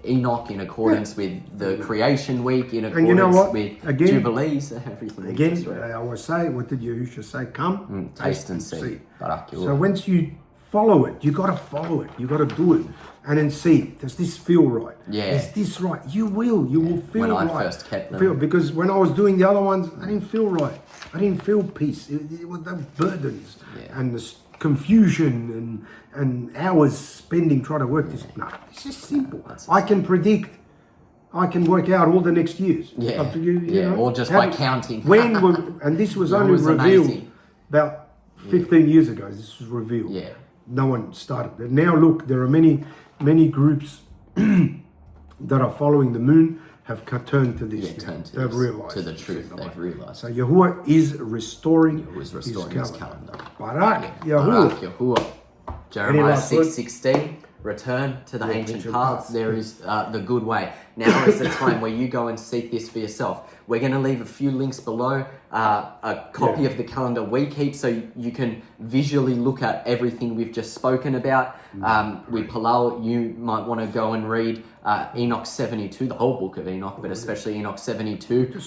Enoch, in accordance with the creation week, in accordance with Jubilees, everything. Again, I always say, what did Yahushua say? Come, taste and see. Barak. So once you follow it, you got to follow it. You got to do it, and then see, does this feel right? Yeah. Is this right? You will feel right. When I first kept them. Because when I was doing the other ones, I didn't feel right. I didn't feel peace. It was the burdens and the confusion and hours spending trying to work this. No, it's just simple. I can predict. I can work out all the next years. Yeah. Up to you, you know, or just by counting. And this was only revealed about 15 years ago. This was revealed. Yeah. No one started it. Now look, there are many groups that are following the moon, have turned to this. Yeah, turn to They've this, realized to the this truth. in a They've way. realized. So Yahuah is restoring, His calendar. Barak, Barak, Yahuah. Yahuah. Jeremiah last words? 6:16. Return to the ancient ancient paths. paths. There is the good way. Now is the time where you go and seek this for yourself. We're going to leave a few links below. A copy of the calendar we keep, so you can visually look at everything we've just spoken about. With Palal, you might want to go and read Enoch 72, the whole book of Enoch, but especially Enoch 72,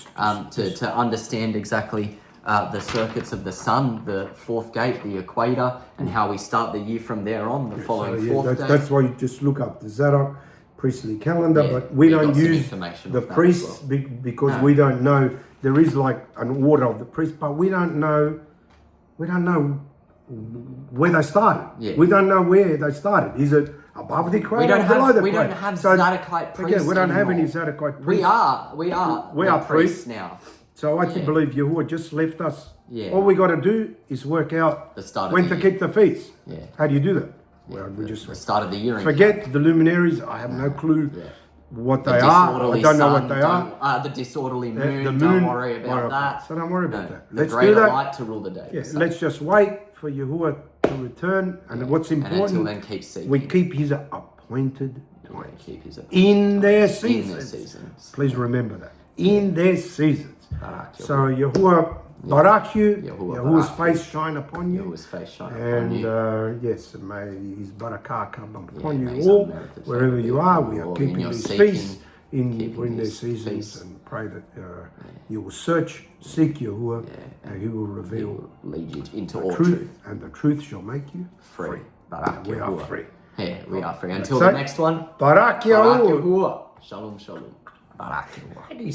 to understand exactly the circuits of the sun, the fourth gate, the equator, and how we start the year from there on, the following fourth day. That's why you just look up the Zadok priestly calendar, Yeah, but we we don't got some use information the of that as priests well. because No. we don't know. There is like an order of the priests, but we don't know. We don't know where they started. Yeah. We don't know where they started. Is it above the equator? We don't or below have the we don't equator? have So, Zadokite priests again, we don't have any anymore. Zadokite priests. We are We the are priests priests. now. So I Yeah. believe Yahuah just left us. Yeah. All we got to do is work out The start of when the to year. keep the feast. Yeah. How do you do that? Well, we just The start of the year. forget the luminaries. I have no clue Yeah. what The they are. I disorderly don't know sun, what they are. the disorderly The moon, moon, don't worry about that. So don't worry No, about that. the Let's do greater that. light to rule the day. Yeah, So- let's just wait for Yahuah to return. And what's and until important, then, keep seeking. we keep his appointed Yeah, times. keep his In their in their seasons. seasons. Please remember that. In their seasons. Barak, So Yahuah barak you. Yahuah Yahuah's barak you. face shine upon you. Yahuah's face shine upon And you. yes, may his barakah come upon may you his all, unmerited wherever favor you be are. upon We you are all keeping in your these seeking, feasts in keeping their these seasons feasts. and pray that you will seek Yahuah and he will He reveal will lead you into the all truth, truth. and the truth shall make you Free. Barak We are Yahuah. free. Yeah, we are free. Until So- the next one. Barak Barak Yahuah. Yahuah. Shalom, shalom. Barak Yahuah.